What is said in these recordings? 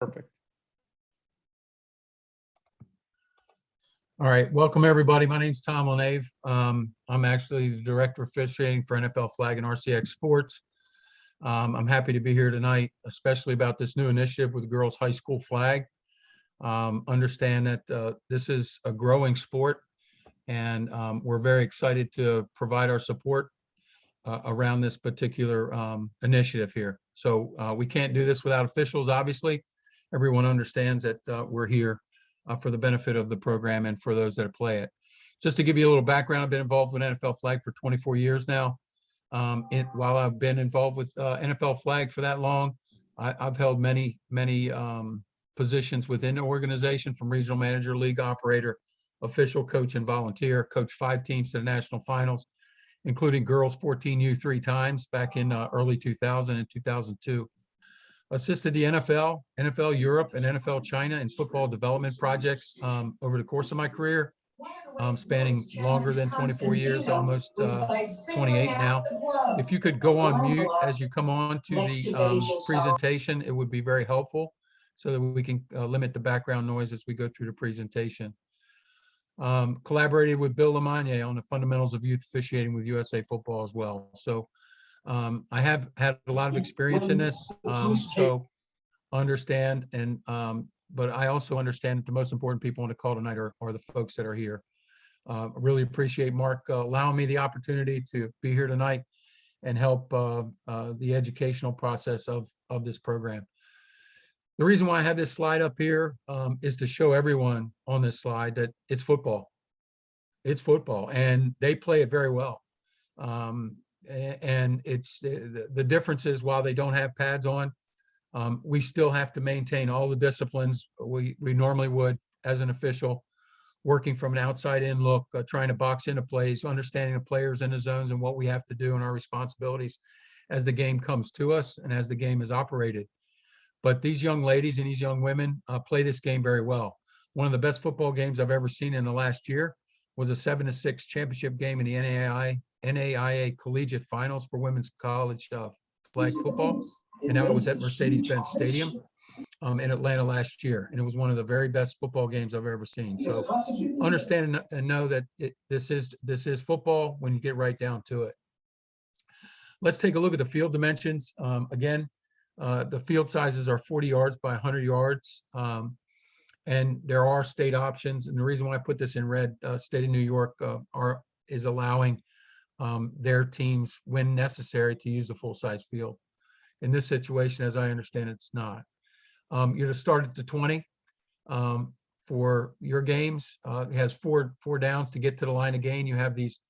Perfect. All right, welcome everybody. My name's Tom Lenave. I'm actually the director of officiating for NFL Flag and RCX Sports. I'm happy to be here tonight, especially about this new initiative with the girls' high school flag. Understand that this is a growing sport, and we're very excited to provide our support around this particular initiative here. So we can't do this without officials, obviously. Everyone understands that we're here for the benefit of the program and for those that play it. Just to give you a little background, I've been involved with NFL Flag for 24 years now. While I've been involved with NFL Flag for that long, I've held many positions within the organization, from regional manager, league operator, official, coach, and volunteer. Coached 5 teams to the national finals, including girls 14U 3 times back in early 2000 and 2002. Assisted the NFL, NFL Europe, and NFL China in football development projects over the course of my career, spanning longer than 24 years, almost 28 now. If you could go on mute as you come on to the presentation, it would be very helpful so that we can limit the background noise as we go through the presentation. Collaborated with Bill Lamagna on the fundamentals of youth officiating with USA Football as well. So I have had a lot of experience in this, so understand, and but I also understand that the most important people on the call tonight are the folks that are here. Really appreciate Mark allowing me the opportunity to be here tonight and help the educational process of this program. The reason why I have this slide up here is to show everyone on this slide that it's football. It's football, and they play it very well. And it's the difference is, while they don't have pads on, we still have to maintain all the disciplines we normally would as an official, working from an outside in look, trying to box into plays, understanding the players in the zones and what we have to do and our responsibilities as the game comes to us and as the game is operated. But these young ladies and these young women play this game very well. One of the best football games I've ever seen in the last year was a 7-6 championship game in the NAIA Collegiate Finals for women's college flag football, and that was at Mercedes-Benz Stadium in Atlanta last year, and it was one of the very best football games I've ever seen. So understand and know that this is football when you get right down to it. Let's take a look at the field dimensions. Again, the field sizes are 40 yards by 100 yards. And there are state options. And the reason why I put this in red, state of New York is allowing their teams, when necessary, to use a full-size field. In this situation, as I understand, it's not. You're to start at the 20 for your games. It has four downs to get to the line of gain. You have these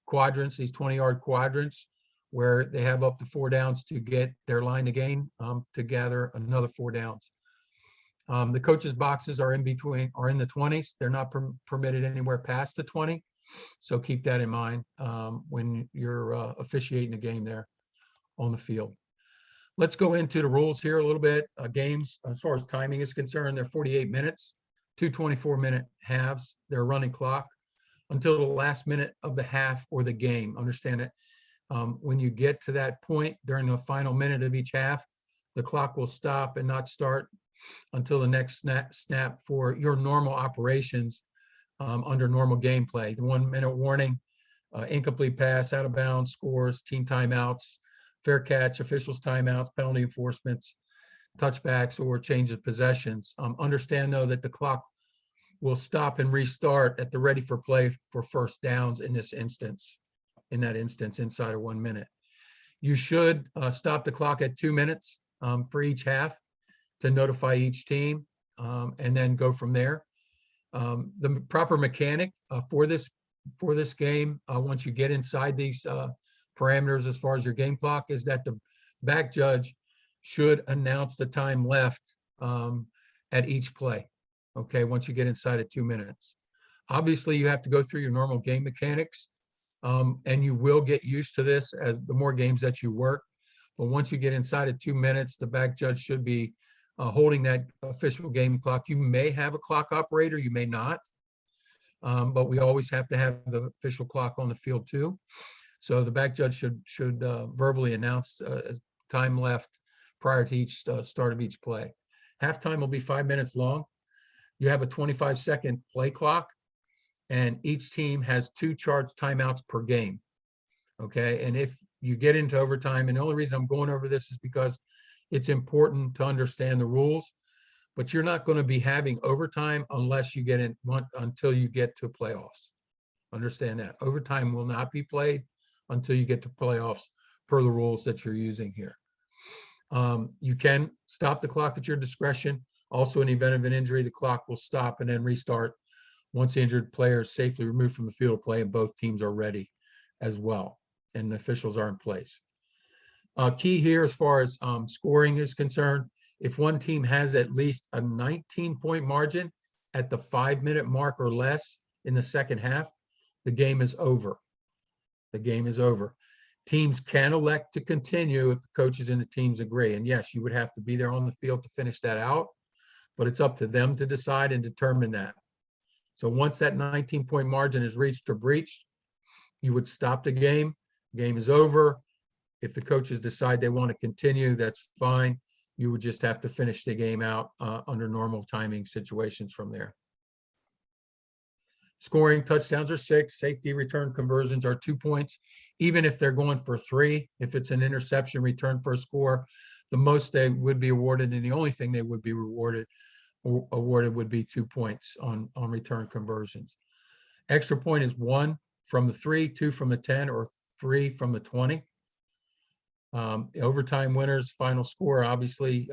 quadrants, these 20-yard quadrants, where they have up to 4 downs to get their line to gain to gather another 4 downs. The coaches' boxes are in the 20s. They're not permitted anywhere past the 20. So keep that in mind when you're officiating a game there on the field. Let's go into the rules here a little bit. Games, as far as timing is concerned, they're 48 minutes, 2 24-minute halves. They're a running clock until the last minute of the half or the game. Understand that when you get to that point during the final minute of each half, the clock will stop and not start until the next snap for your normal operations under normal gameplay. The 1-minute warning, incomplete pass, out of bounds, scores, team timeouts, fair catch, officials timeouts, penalty enforcements, touchbacks, or change of possessions. Understand, though, that the clock will stop and restart at the ready for play for first downs in that instance, inside of 1 minute. You should stop the clock at 2 minutes for each half to notify each team, and then go from there. The proper mechanic for this game, once you get inside these parameters as far as your game clock, is that the back judge should announce the time left at each play. Okay, once you get inside at 2 minutes. Obviously, you have to go through your normal game mechanics, and you will get used to this as the more games that you work. But once you get inside at 2 minutes, the back judge should be holding that official game clock. You may have a clock operator, you may not, but we always have to have the official clock on the field too. So the back judge should verbally announce time left prior to each start of each play. Halftime will be 5 minutes long. You have a 25-second play clock, and each team has 2 charged timeouts per game. Okay, and if you get into overtime, and the only reason I'm going over this is because it's important to understand the rules, but you're not going to be having overtime unless you get in until you get to playoffs. Understand that overtime will not be played until you get to playoffs per the rules that you're using here. You can stop the clock at your discretion. Also, in the event of an injury, the clock will stop and then restart once the injured player is safely removed from the field of play and both teams are ready as well, and the officials are in place. Key here as far as scoring is concerned, if one team has at least a 19-point margin at the 5-minute mark or less in the second half, the game is over. The game is over. Teams can elect to continue if the coaches and the teams agree. And yes, you would have to be there on the field to finish that out, but it's up to them to decide and determine that. So once that 19-point margin is reached or breached, you would stop the game. Game is over. If the coaches decide they want to continue, that's fine. You would just have to finish the game out under normal timing situations from there. Scoring touchdowns are 6, safety return conversions are 2 points, even if they're going for 3. If it's an interception return for a score, the most they would be awarded, and the only thing they would be awarded would be 2 points on return conversions. Extra point is 1 from the 3, 2 from the 10, or 3 from the 20. The overtime winners, final score, obviously,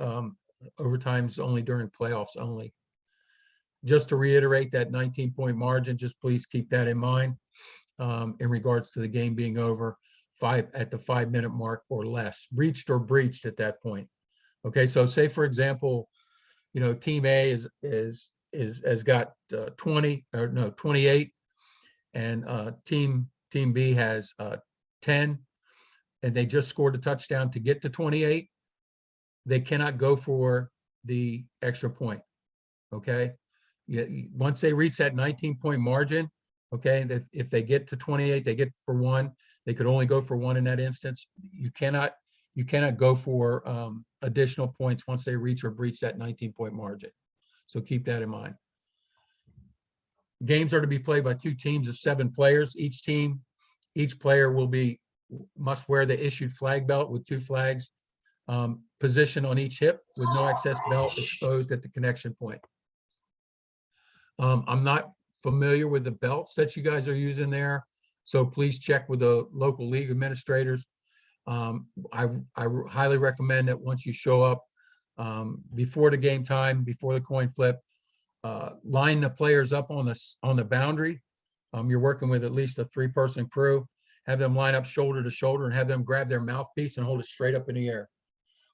overtime's only during playoffs only. Just to reiterate that 19-point margin, just please keep that in mind in regards to the game being over at the 5-minute mark or less, reached or breached at that point. Okay, so say for example, you know, team A has got 28, and team B has 10, and they just scored a touchdown to get to 28. They cannot go for the extra point. Okay. Once they reach that 19-point margin, okay, if they get to 28, they get for 1. They could only go for 1 in that instance. You cannot go for additional points once they reach or breach that 19-point margin. So keep that in mind. Games are to be played by 2 teams of 7 players. Each player must wear the issued flag belt with 2 flags, position on each hip with no excess belt exposed at the connection point. I'm not familiar with the belts that you guys are using there, so please check with the local league administrators. I highly recommend that once you show up before the game time, before the coin flip, line the players up on the boundary. You're working with at least a 3-person crew. Have them line up shoulder to shoulder and have them grab their mouthpiece and hold it straight up in the air.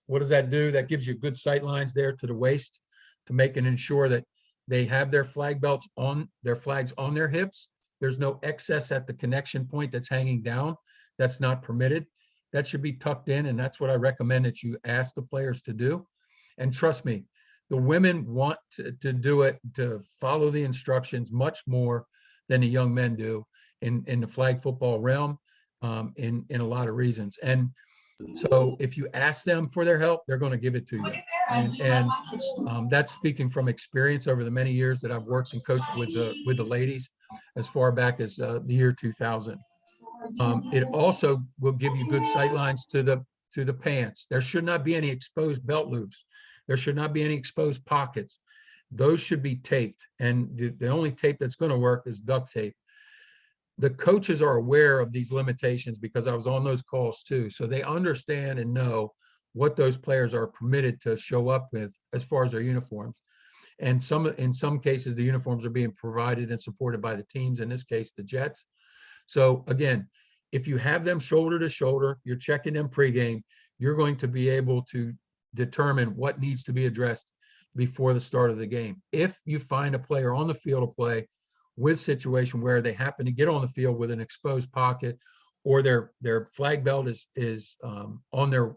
What does that do? That gives you good sight lines there to the waist to make and ensure that they have their flags on their hips. There's no excess at the connection point that's hanging down. That's not permitted. That should be tucked in, and that's what I recommend that you ask the players to do. And trust me, the women want to do it, to follow the instructions much more than the young men do in the flag football realm, in a lot of reasons. And so if you ask them for their help, they're going to give it to you. And that's speaking from experience over the many years that I've worked and coached with the ladies as far back as the year 2000. It also will give you good sight lines to the pants. There should not be any exposed belt loops. There should not be any exposed pockets. Those should be taped. And the only tape that's going to work is duct tape. The coaches are aware of these limitations because I was on those calls too. So they understand and know what those players are permitted to show up with as far as their uniforms. And in some cases, the uniforms are being provided and supported by the teams, in this case, the Jets. So again, if you have them shoulder to shoulder, you're checking them pregame, you're going to be able to determine what needs to be addressed before the start of the game. If you find a player on the field of play with situation where they happen to get on the field with an exposed pocket, or their flag belt is on their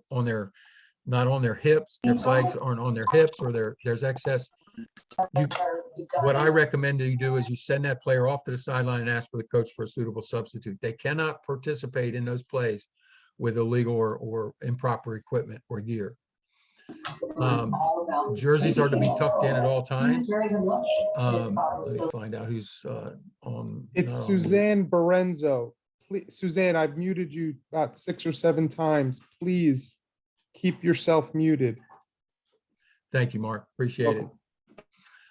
not on their hips, their flags aren't on their hips, or there's excess. What I recommend that you do is you send that player off to the sideline and ask for the coach for a suitable substitute. They cannot participate in those plays with illegal or improper equipment or gear. Jerseys are to be tucked in at all times. Let me find out who's on. It's Suzanne Barenzo. Please, Suzanne, I've muted you about 6 or 7 times. Please keep yourself muted. Thank you, Mark. Appreciate it.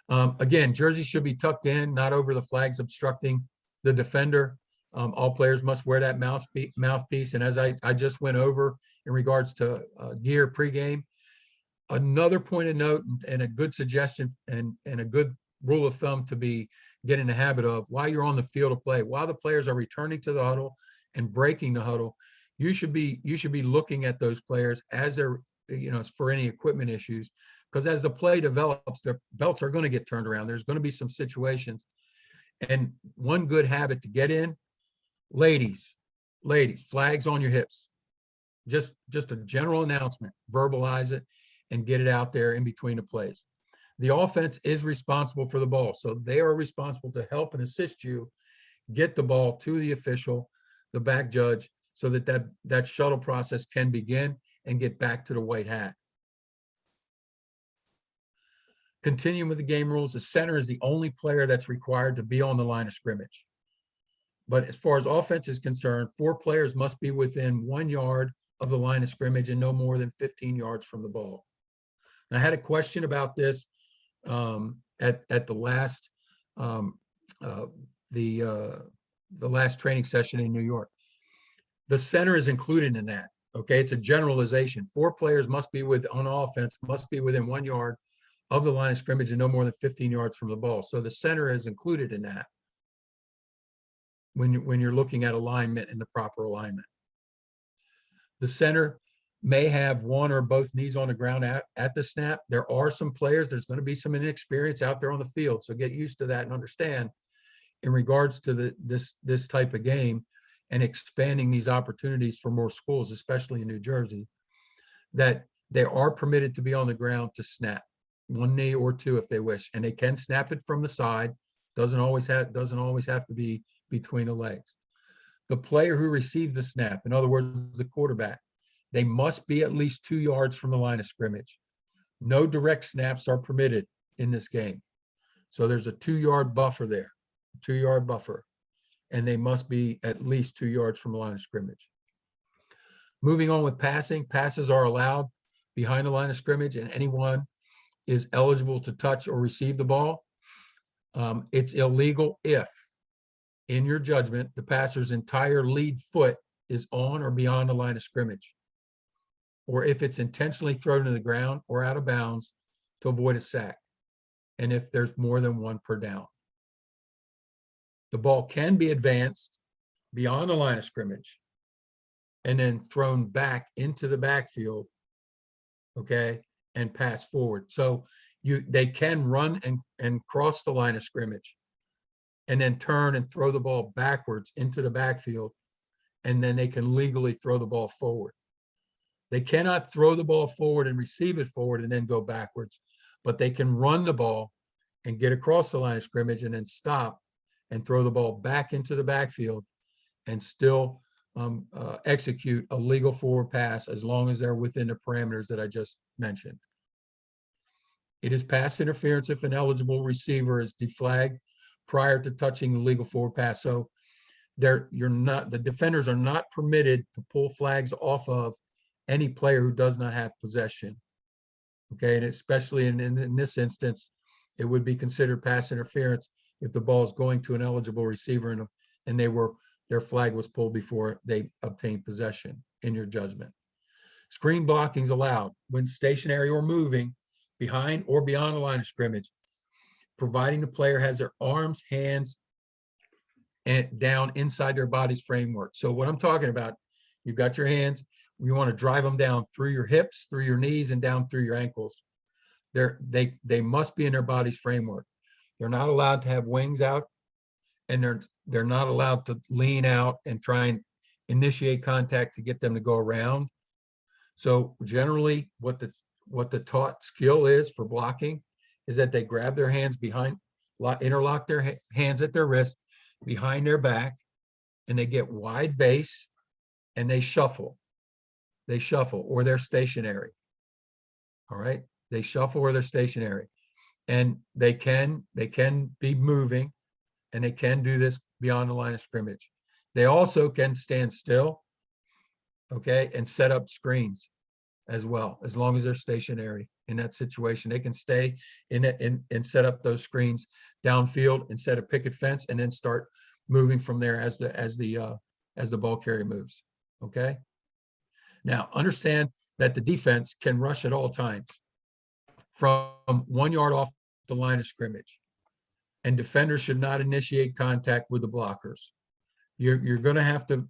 Again, jerseys should be tucked in, not over the flags obstructing the defender. All players must wear that mouthpiece. And as I just went over in regards to gear pregame, another point of note and a good suggestion and a good rule of thumb to get in the habit of while you're on the field of play, while the players are returning to the huddle and breaking the huddle, you should be looking at those players as they're, for any equipment issues, because as the play develops, their belts are going to get turned around. There's going to be some situations. And one good habit to get in, ladies, flags on your hips. Just a general announcement, verbalize it and get it out there in between the plays. The offense is responsible for the ball. So they are responsible to help and assist you get the ball to the official, the back judge, so that shuttle process can begin and get back to the white hat. Continuing with the game rules, the center is the only player that's required to be on the line of scrimmage. But as far as offense is concerned, 4 players must be within 1 yard of the line of scrimmage and no more than 15 yards from the ball. And I had a question about this at the last the last training session in New York. The center is included in that. Okay, it's a generalization. 4 players must be on offense must be within 1 yard of the line of scrimmage and no more than 15 yards from the ball. So the center is included in that when you're looking at alignment and the proper alignment. The center may have one or both knees on the ground at the snap. There are some players, there's going to be some inexperience out there on the field. So get used to that and understand in regards to this type of game and expanding these opportunities for more schools, especially in New Jersey, that they are permitted to be on the ground to snap 1 knee or 2 if they wish, and they can snap it from the side. Doesn't always have to be between the legs. The player who receives the snap, in other words, the quarterback, they must be at least 2 yards from the line of scrimmage. No direct snaps are permitted in this game. So there's a 2-yard buffer there, 2-yard buffer, and they must be at least 2 yards from the line of scrimmage. Moving on with passing, passes are allowed behind the line of scrimmage, and anyone is eligible to touch or receive the ball. It's illegal if, in your judgment, the passer's entire lead foot is on or beyond the line of scrimmage, or if it's intentionally thrown to the ground or out of bounds to avoid a sack, and if there's more than 1 per down. The ball can be advanced beyond the line of scrimmage and then thrown back into the backfield, okay, and pass forward. So they can run and cross the line of scrimmage and then turn and throw the ball backwards into the backfield, and then they can legally throw the ball forward. They cannot throw the ball forward and receive it forward and then go backwards, but they can run the ball and get across the line of scrimmage and then stop and throw the ball back into the backfield and still execute a legal forward pass as long as they're within the parameters that I just mentioned. It is pass interference if an eligible receiver is deflagged prior to touching the legal forward pass. So the defenders are not permitted to pull flags off of any player who does not have possession. Okay, and especially in this instance, it would be considered pass interference if the ball is going to an eligible receiver and their flag was pulled before they obtained possession in your judgment. Screen blocking is allowed when stationary or moving behind or beyond the line of scrimmage, providing the player has their arms, hands, and down inside their body's framework. So what I'm talking about, you've got your hands, you want to drive them down through your hips, through your knees, and down through your ankles. They must be in their body's framework. They're not allowed to have wings out, and they're not allowed to lean out and try and initiate contact to get them to go around. So generally, what the taught skill is for blocking is that they grab their hands behind, interlock their hands at their wrist behind their back, and they get wide base, and they shuffle. They shuffle, or they're stationary. All right. They shuffle or they're stationary, and they can be moving, and they can do this beyond the line of scrimmage. They also can stand still, okay, and set up screens as well, as long as they're stationary in that situation. They can stay in it and set up those screens downfield and set a picket fence and then start moving from there as the ball carrier moves. Okay. Now understand that the defense can rush at all times from 1 yard off the line of scrimmage, and defenders should not initiate contact with the blockers. You're going to have to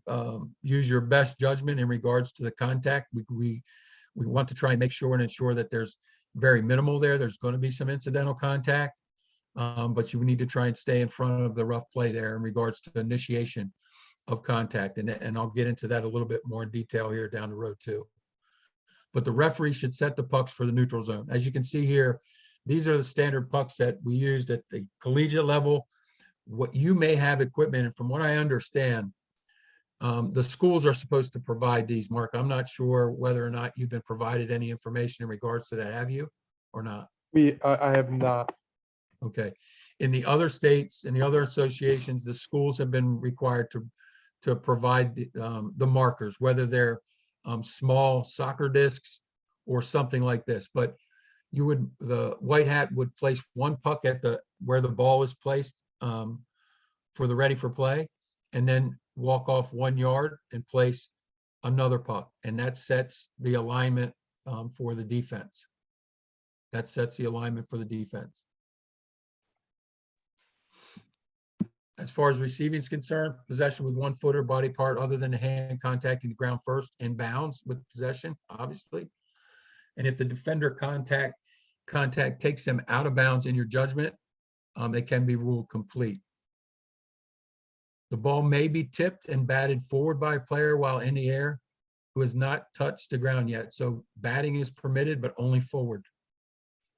use your best judgment in regards to the contact. We want to try and make sure and ensure that there's very minimal there. There's going to be some incidental contact, but you need to try and stay in front of the rough play there in regards to initiation of contact. And I'll get into that a little bit more in detail here down the road too. But the referee should set the pucks for the neutral zone. As you can see here, these are the standard pucks that we used at the collegiate level. What you may have equipment, and from what I understand, the schools are supposed to provide these, Mark. I'm not sure whether or not you've been provided any information in regards to that. Have you or not? I have not. Okay. In the other states and the other associations, the schools have been required to provide the markers, whether they're small soccer discs or something like this. But the white hat would place one puck at where the ball is placed for the ready for play, and then walk off 1 yard and place another puck. And that sets the alignment for the defense. That sets the alignment for the defense. As far as receiving is concerned, possession with 1 foot or body part other than the hand contacting the ground first, in bounds with possession, obviously. And if the defender contact takes them out of bounds in your judgment, they can be ruled complete. The ball may be tipped and batted forward by a player while in the air who has not touched the ground yet. So batting is permitted, but only forward.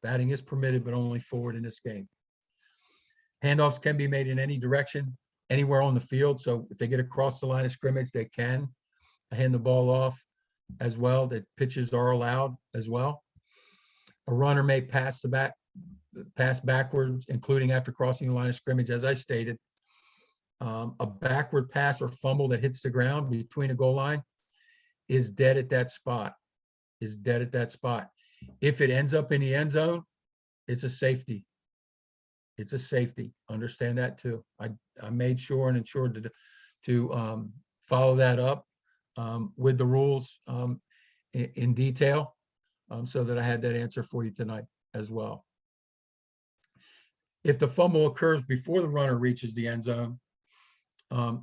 Batting is permitted, but only forward in this game. Handoffs can be made in any direction, anywhere on the field. So if they get across the line of scrimmage, they can hand the ball off as well. That pitches are allowed as well. A runner may pass backwards, including after crossing the line of scrimmage, as I stated. A backward pass or fumble that hits the ground between a goal line is dead at that spot. If it ends up in the end zone, it's a safety. It's a safety. Understand that too. I made sure and ensured to follow that up with the rules in detail, so that I had that answer for you tonight as well. If the fumble occurs before the runner reaches the end zone,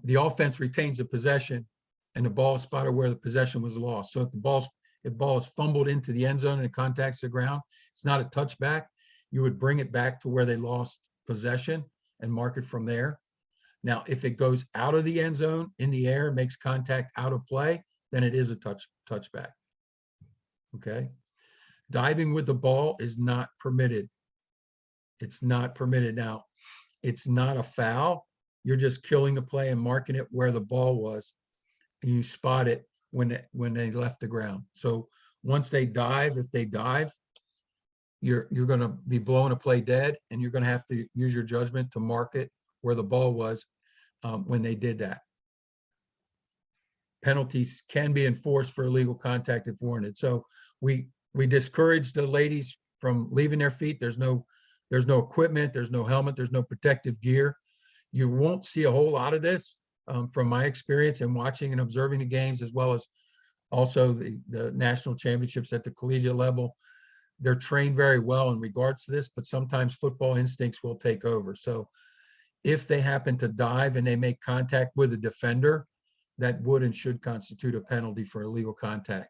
the offense retains the possession and the ball is spotted where the possession was lost. So if the ball is fumbled into the end zone and it contacts the ground, it's not a touchback. You would bring it back to where they lost possession and mark it from there. Now, if it goes out of the end zone in the air, makes contact out of play, then it is a touchback. Okay. Diving with the ball is not permitted. It's not permitted. Now, it's not a foul. You're just killing the play and marking it where the ball was, and you spot it when they left the ground. So once they dive, if they dive, you're going to be blowing a play dead, and you're going to have to use your judgment to mark it where the ball was when they did that. Penalties can be enforced for illegal contact if warranted. So we discourage the ladies from leaving their feet. There's no equipment, there's no helmet, there's no protective gear. You won't see a whole lot of this from my experience in watching and observing the games, as well as also the national championships at the collegiate level. They're trained very well in regards to this, but sometimes football instincts will take over. So if they happen to dive and they make contact with a defender, that would and should constitute a penalty for illegal contact.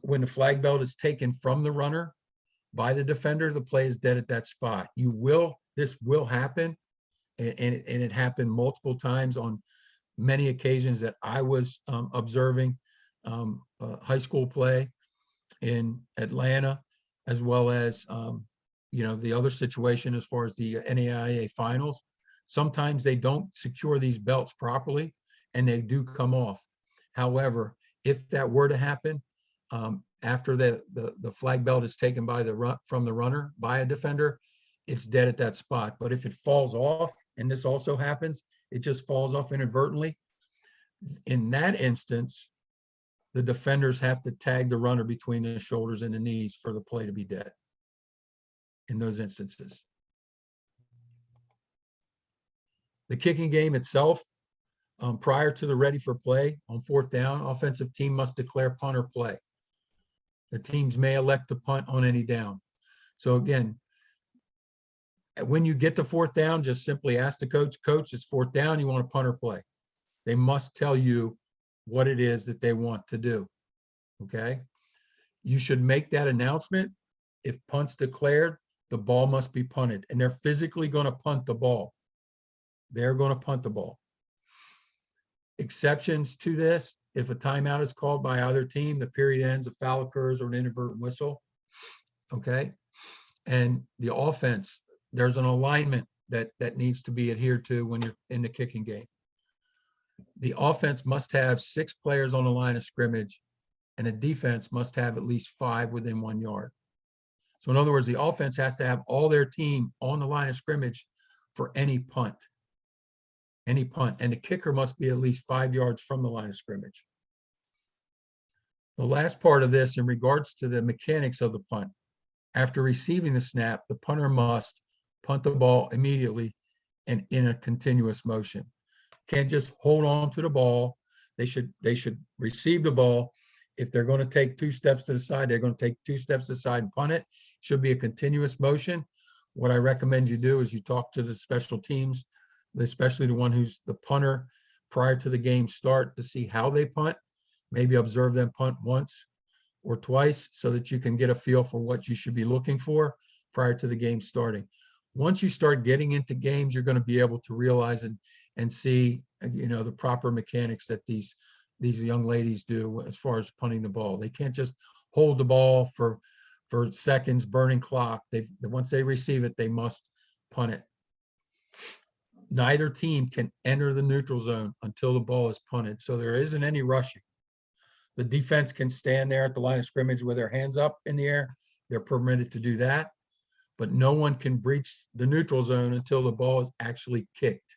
When the flag belt is taken from the runner by the defender, the play is dead at that spot. This will happen, and it happened multiple times on many occasions that I was observing high school play in Atlanta, as well as the other situation as far as the NAIA finals. Sometimes they don't secure these belts properly, and they do come off. However, if that were to happen, after the flag belt is taken by from the runner by a defender, it's dead at that spot. But if it falls off, and this also happens, it just falls off inadvertently. In that instance, the defenders have to tag the runner between the shoulders and the knees for the play to be dead in those instances. The kicking game itself, prior to the ready for play on 4th down, offensive team must declare punt or play. The teams may elect to punt on any down. So again, when you get to 4th down, just simply ask the coach, it's 4th down, you want to punt or play? They must tell you what it is that they want to do, okay? You should make that announcement. If punt's declared, the ball must be punted, and they're physically going to punt the ball. They're going to punt the ball. Exceptions to this, if a timeout is called by either team, the period ends, a foul occurs, or an inadvertent whistle, okay? And the offense, there's an alignment that needs to be adhered to when you're in the kicking game. The offense must have 6 players on the line of scrimmage, and the defense must have at least 5 within 1 yard. So in other words, the offense has to have all their team on the line of scrimmage for any punt. Any punt, and the kicker must be at least 5 yards from the line of scrimmage. The last part of this in regards to the mechanics of the punt, after receiving the snap, the punter must punt the ball immediately and in a continuous motion. Can't just hold on to the ball. They should receive the ball. If they're going to take 2 steps to the side, they're going to take 2 steps to the side and punt it. It should be a continuous motion. What I recommend you do is you talk to the special teams, especially the one who's the punter, prior to the game start, to see how they punt. Maybe observe them punt once or twice so that you can get a feel for what you should be looking for prior to the game starting. Once you start getting into games, you're going to be able to realize and see, the proper mechanics that these young ladies do as far as punting the ball. They can't just hold the ball for seconds, burning clock. Once they receive it, they must punt it. Neither team can enter the neutral zone until the ball is punted, so there isn't any rushing. The defense can stand there at the line of scrimmage with their hands up in the air. They're permitted to do that, but no one can breach the neutral zone until the ball is actually kicked.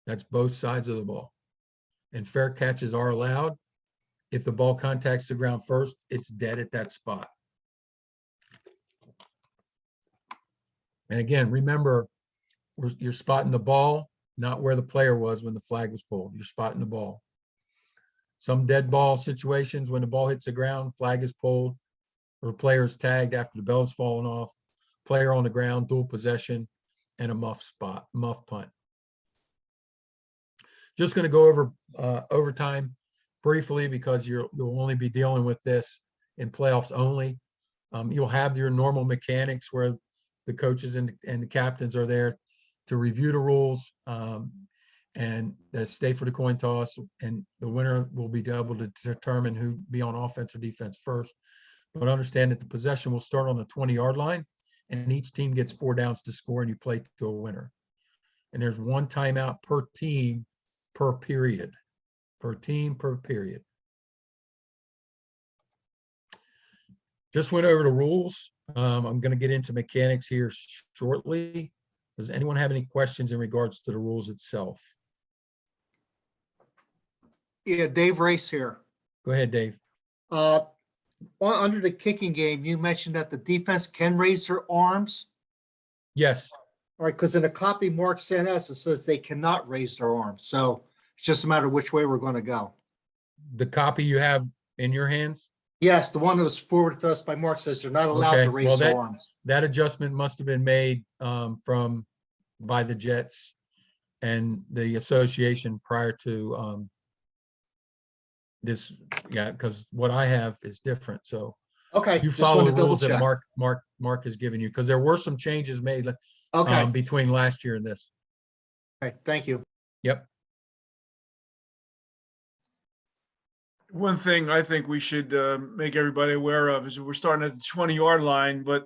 That's both sides of the ball. And fair catches are allowed. If the ball contacts the ground first, it's dead at that spot. And again, remember, you're spotting the ball, not where the player was when the flag was pulled. You're spotting the ball. Some dead ball situations, when the ball hits the ground, flag is pulled, or player is tagged after the bell has fallen off, player on the ground, dual possession, and a muff punt. Just going to go over overtime briefly because you'll only be dealing with this in playoffs only. You'll have your normal mechanics where the coaches and the captains are there to review the rules and stay for the coin toss, and the winner will be able to determine who be on offense or defense first. But understand that the possession will start on the 20-yard line, and each team gets 4 downs to score, and you play to a winner. And there's 1 timeout per team per period. Per team per period. Just went over the rules. I'm going to get into mechanics here shortly. Does anyone have any questions in regards to the rules itself? Yeah, Dave Race here. Go ahead, Dave. Under the kicking game, you mentioned that the defense can raise their arms. Yes. All right, because in the copy Mark sent us, it says they cannot raise their arms. So it's just a matter of which way we're going to go. The copy you have in your hands? Yes, the one that was forwarded to us by Mark says they're not allowed Okay, to raise well, their arms. That adjustment must have been made by the Jets and the association prior to this. Yeah, because what I have is different. So Okay, you just follow wanted the to double rules that check. Mark has given you, because there were some changes made Okay, between last year and this. okay, thank you. Yep. One thing I think we should make everybody aware of is we're starting at the 20-yard line, but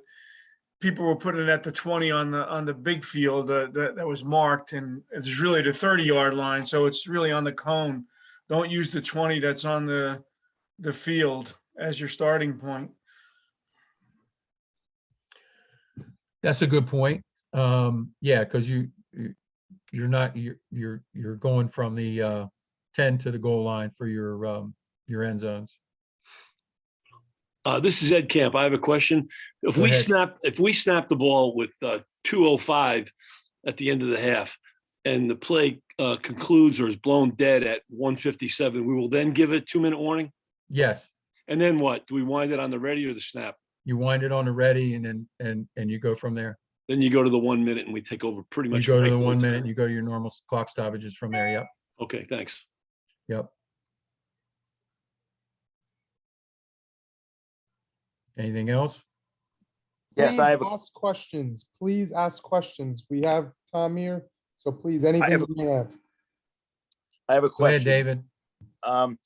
people were putting it at the 20 on the big field that was marked, and it's really the 30-yard line, so it's really on the cone. Don't use the 20 that's on the field. as your starting point. That's a good point. Yeah, because you're not, you're going from the 10 to the goal line for your end zones. This is Ed Camp. I have a question. If Go we ahead. snap the ball with 2:05 at the end of the half, and the play concludes or is blown dead at 1:57, we will then give it a 2-minute warning. Yes, And then what? Do we wind it on the ready or the snap? you wind it on the ready and then you go from there. Then you go to the 1 minute and we take over pretty You much. go to the regular 1 minute, time. you go to your normal clock stoppages from there. Yep, Okay, thanks. yep. Anything else? Yes, I Please have, ask questions. Please ask questions. We have Tom here, so please, anything have you have. I have a Go ahead, question. David. On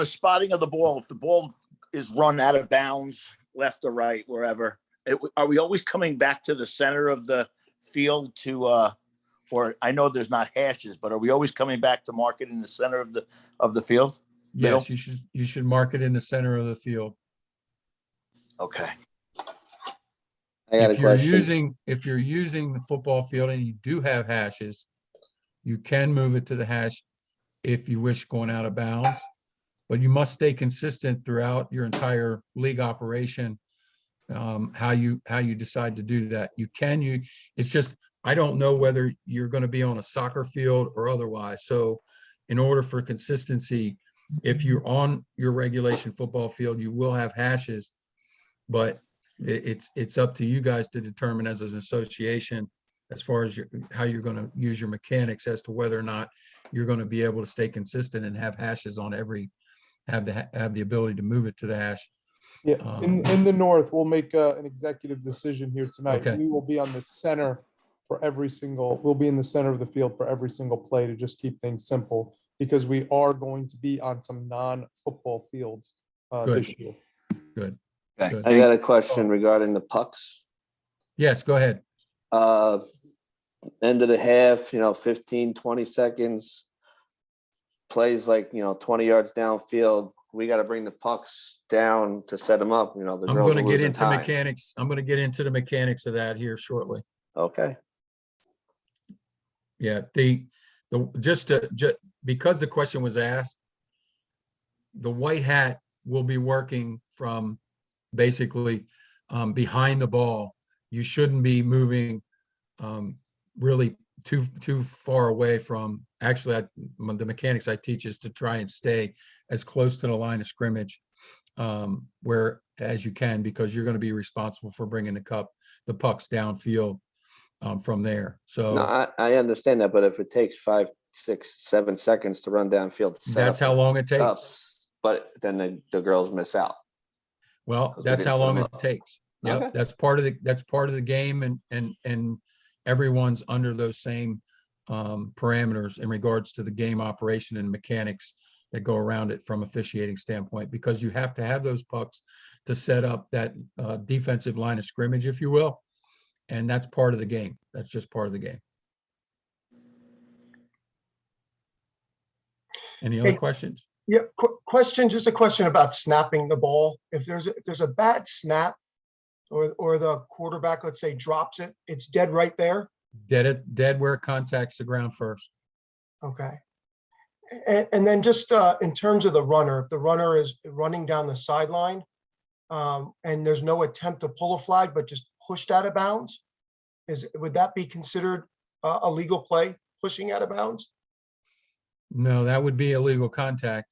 a spotting of the ball, if the ball is run out of bounds, left or right, wherever, are we always coming back to the center of the field to, or I know there's not hashes, but are we always coming back to mark it in the center of the field? Middle? Yes, you should mark it in the center of the field. Okay. I got a question. If you're using the football field and you do have hashes, you can move it to the hash if you wish going out of bounds. But you must stay consistent throughout your entire league operation, how you decide to do that. It's just, I don't know whether you're going to be on a soccer field or otherwise. So in order for consistency, if you're on your regulation football field, you will have hashes, but it's up to you guys to determine as an association as far as how you're going to use your mechanics as to whether or not you're going to be able to stay consistent and have hashes on have the ability to move it to the hash. Yeah, in the north, we'll make an executive decision here tonight. Okay. We will be on the center for we'll be in the center of the field for every single play to just keep things simple, because we are going to be on some non-football fields Good. this year. Good. Okay. Good. I got a question regarding the pucks. Yes, go ahead. End of the half, 15, 20 seconds. Plays like, 20 yards downfield. We got to bring the pucks down to set them up. The I'm girls going to are get losing into time. mechanics. I'm going to get into the mechanics of that here shortly. Okay. Yeah, because the question was asked, the white hat will be working from basically behind the ball. You shouldn't be moving really too far away from, actually, the mechanics I teach is to try and stay as close to the line of scrimmage where as you can, because you're going to be responsible for bringing the pucks downfield from there. So No, I understand that, but if it takes 5, 6, 7 seconds to run downfield, to set that's up how the long it takes. cups, but then the girls miss out. Well, 'Cause we that's didn't how set long 'em it up. takes. Yeah, Okay. that's part of the game, and everyone's under those same parameters in regards to the game operation and mechanics that go around it from officiating standpoint, because you have to have those pucks to set up that defensive line of scrimmage, if you will. And that's part of the game. That's just part of the game. Any other Hey. questions? Yeah, just a question about snapping the ball. If there's a bad snap or the quarterback, let's say, drops it, it's dead right there. Dead where it contacts the ground first. Okay. And then just in terms of the runner, if the runner is running down the sideline and there's no attempt to pull a flag, but just pushed out of bounds, would that be considered a legal play, pushing out of bounds? No, that would be illegal contact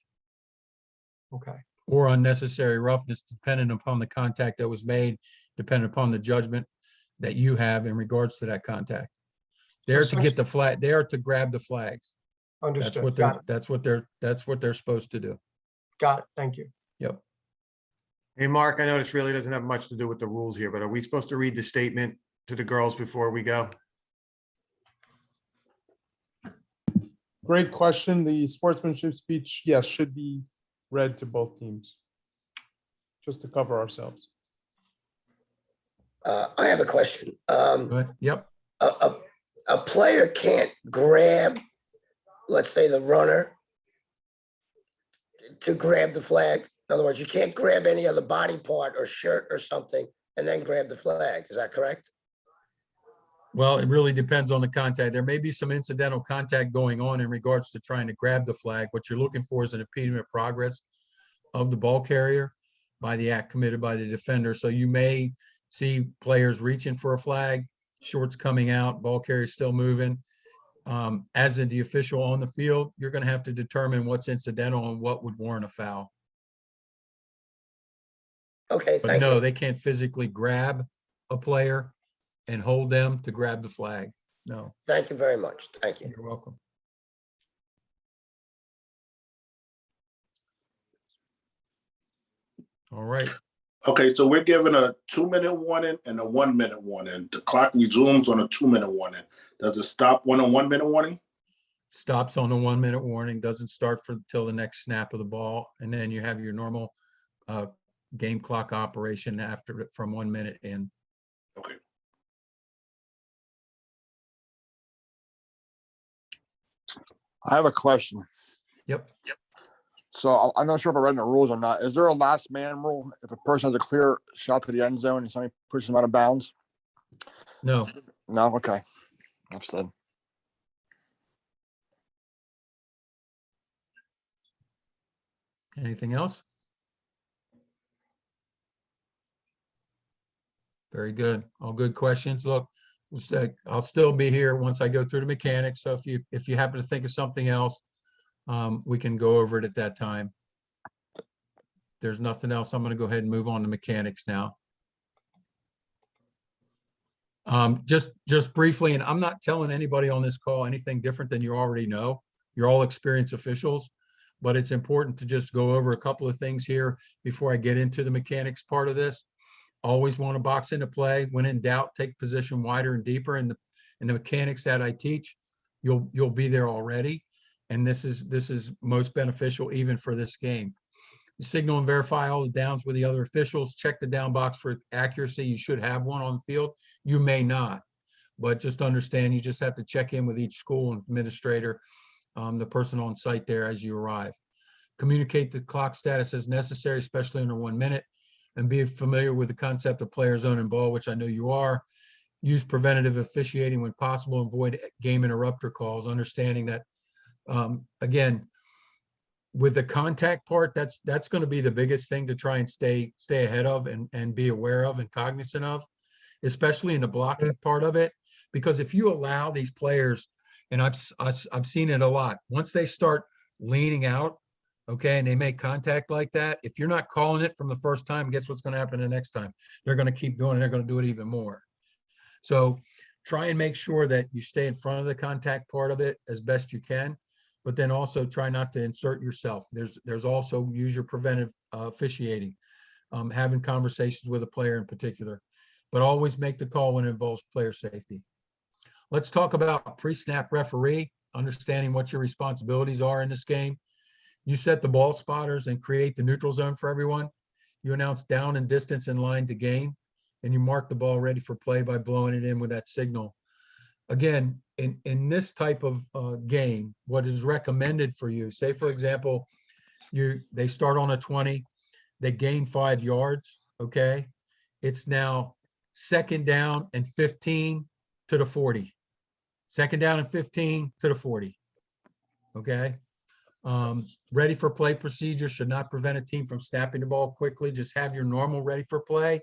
Okay. or unnecessary roughness, depending upon the contact that was made, depending upon the judgment that you have in regards to that contact. They're to get the flag, they are to grab the flags. That's Understood. what Got they're supposed to do. it. Thank you. Yep. Hey, Mark, I know this really doesn't have much to do with the rules here, but are we supposed to read the statement to the girls before we go? Great question. The sportsmanship speech, yes, should be read to both teams, just to cover ourselves. I have a question. But, yep. A player can't grab, let's say, the runner to grab the flag. In other words, you can't grab any other body part or shirt or something and then grab the flag. Is that correct? Well, it really depends on the contact. There may be some incidental contact going on in regards to trying to grab the flag. What you're looking for is an impediment of progress of the ball carrier by the act committed by the defender. So you may see players reaching for a flag, shorts coming out, ball carrier still moving. As the official on the field, you're going to have to determine what's incidental and what would warrant a foul. Okay, But thank no, you. they can't physically grab a player and hold them to grab the flag. No, Thank you very much. Thank you. you're welcome. All right. Okay, so we're given a 2-minute warning and a 1-minute warning. The clock resumes on a 2-minute warning. Does it stop on a 1-minute warning? Stops on the 1-minute warning, doesn't start for till the next snap of the ball. And then you have your normal game clock operation after it from 1 minute in. Okay. I have a question. Yep. So I'm not sure if I read the rules or not. Is there a last man rule if a person has a clear shot to the end zone and somebody pushes them out of bounds? No, No. Okay. Understood. anything else? Very good. All good questions. Look, I'll still be here once I go through the mechanics. So if you happen to think of something else, we can go over it at that time. If there's nothing else, I'm going to go ahead and move on to mechanics now. Just briefly, and I'm not telling anybody on this call anything different than you already know. You're all experienced officials, but it's important to just go over a couple of things here before I get into the mechanics part of this. Always want to box into play. When in doubt, take position wider and deeper. In the mechanics that I teach, you'll be there already. And this is most beneficial even for this game. Signal and verify all the downs with the other officials. Check the down box for accuracy. You should have one on the field. You may not, but just understand you just have to check in with each school and administrator, the person on site there as you arrive. Communicate the clock status as necessary, especially under 1 minute, and be familiar with the concept of player zone and ball, which I know you are. Use preventative officiating when possible. Avoid game interrupter calls, understanding that, again, with the contact part, that's going to be the biggest thing to try and stay ahead of and be aware of and cognizant of, especially in the blocking part of it. Because if you allow these players, and I've seen it a lot, once they start leaning out, okay, and they make contact like that, if you're not calling it from the first time, guess what's going to happen the next time? They're going to keep doing it. They're going to do it even more. So try and make sure that you stay in front of the contact part of it as best you can, but then also try not to insert yourself. There's also use your preventive officiating, having conversations with a player in particular, but always make the call when it involves player safety. Let's talk about pre-snap referee, understanding what your responsibilities are in this game. You set the ball spotters and create the neutral zone for everyone. You announce down and distance in line to gain, and you mark the ball ready for play by blowing it in with that signal. Again, in this type of game, what is recommended for you, say, for example, they start on a 20, they gain 5 yards, okay? It's now 2nd down and 15 to the 40. 2nd down and 15 to the 40, okay? Ready for play procedure should not prevent a team from snapping the ball quickly. Just have your normal ready for play,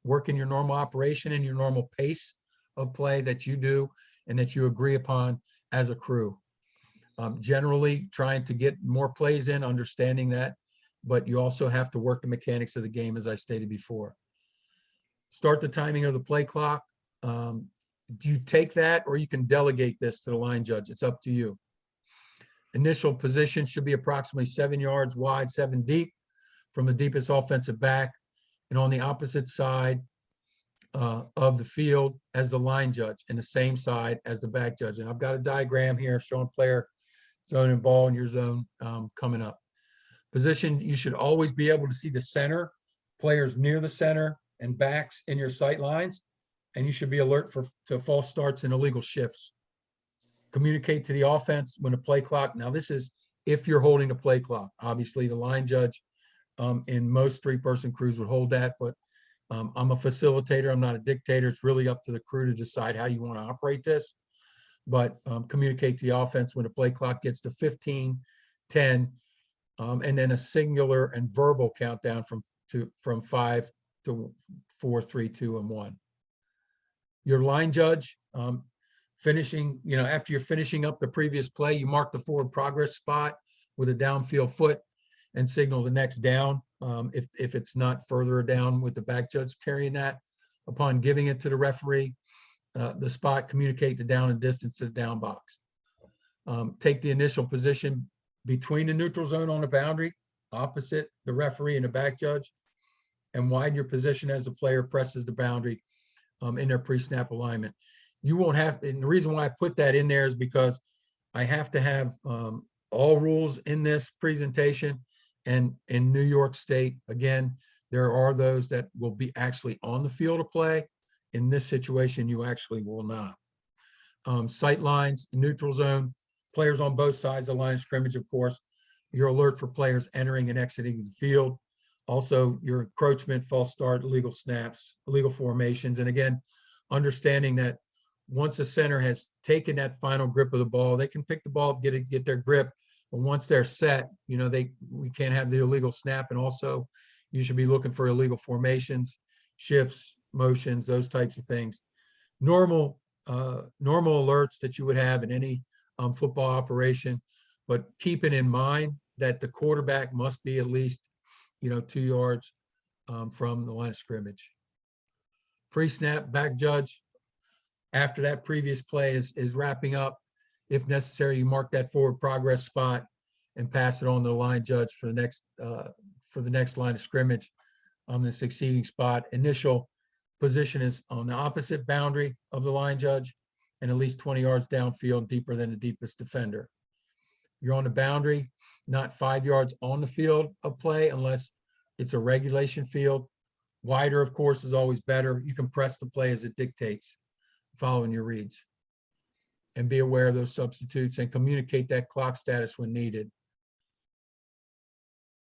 work in your normal operation and your normal pace of play that you do and that you agree upon as a crew. Generally trying to get more plays in, understanding that, but you also have to work the mechanics of the game as I stated before. Start the timing of the play clock. Do you take that or you can delegate this to the line judge? It's up to you. Initial position should be approximately 7 yards wide, 7 deep from the deepest offensive back and on the opposite side of the field as the line judge and the same side as the back judge. And I've got a diagram here showing player zone and ball in your zone coming up. Position, you should always be able to see the center, players near the center and backs in your sight lines, and you should be alert to false starts and illegal shifts. Communicate to the offense when the play clock. Now, this is if you're holding the play clock. Obviously, the line judge in most three-person crews would hold that, but I'm a facilitator. I'm not a dictator. It's really up to the crew to decide how you want to operate this. But communicate to the offense when the play clock gets to 15, 10, and then a singular and verbal countdown from 5 to 4, 3, 2, and 1. Your line judge, finishing, after you're finishing up the previous play, you mark the forward progress spot with a downfield foot and signal the next down. If it's not further down with the back judge carrying that, upon giving it to the referee, the spot, communicate the down and distance to the down box. Take the initial position between the neutral zone on the boundary, opposite the referee and the back judge, and widen your position as the player presses the boundary in their pre-snap alignment. You won't have, and the reason why I put that in there is because I have to have all rules in this presentation. And in New York State, again, there are those that will be actually on the field of play. In this situation, you actually will not. Sight lines, neutral zone, players on both sides of the line of scrimmage, of course. Your alert for players entering and exiting the field. Also, your encroachment, false start, illegal snaps, illegal formations. And again, understanding that once the center has taken that final grip of the ball, they can pick the ball up, get their grip. But once they're set, we can't have the illegal snap. And also, you should be looking for illegal formations, shifts, motions, those types of things. Normal alerts that you would have in any football operation, but keeping in mind that the quarterback must be at least 2 yards from the line of scrimmage. Pre-snap, back judge, after that previous play is wrapping up, if necessary, you mark that forward progress spot and pass it on to the line judge for the next line of scrimmage on the succeeding spot. Initial position is on the opposite boundary of the line judge and at least 20 yards downfield, deeper than the deepest defender. You're on the boundary, not 5 yards on the field of play unless it's a regulation field. Wider, of course, is always better. You can press the play as it dictates, following your reads. And be aware of those substitutes and communicate that clock status when needed,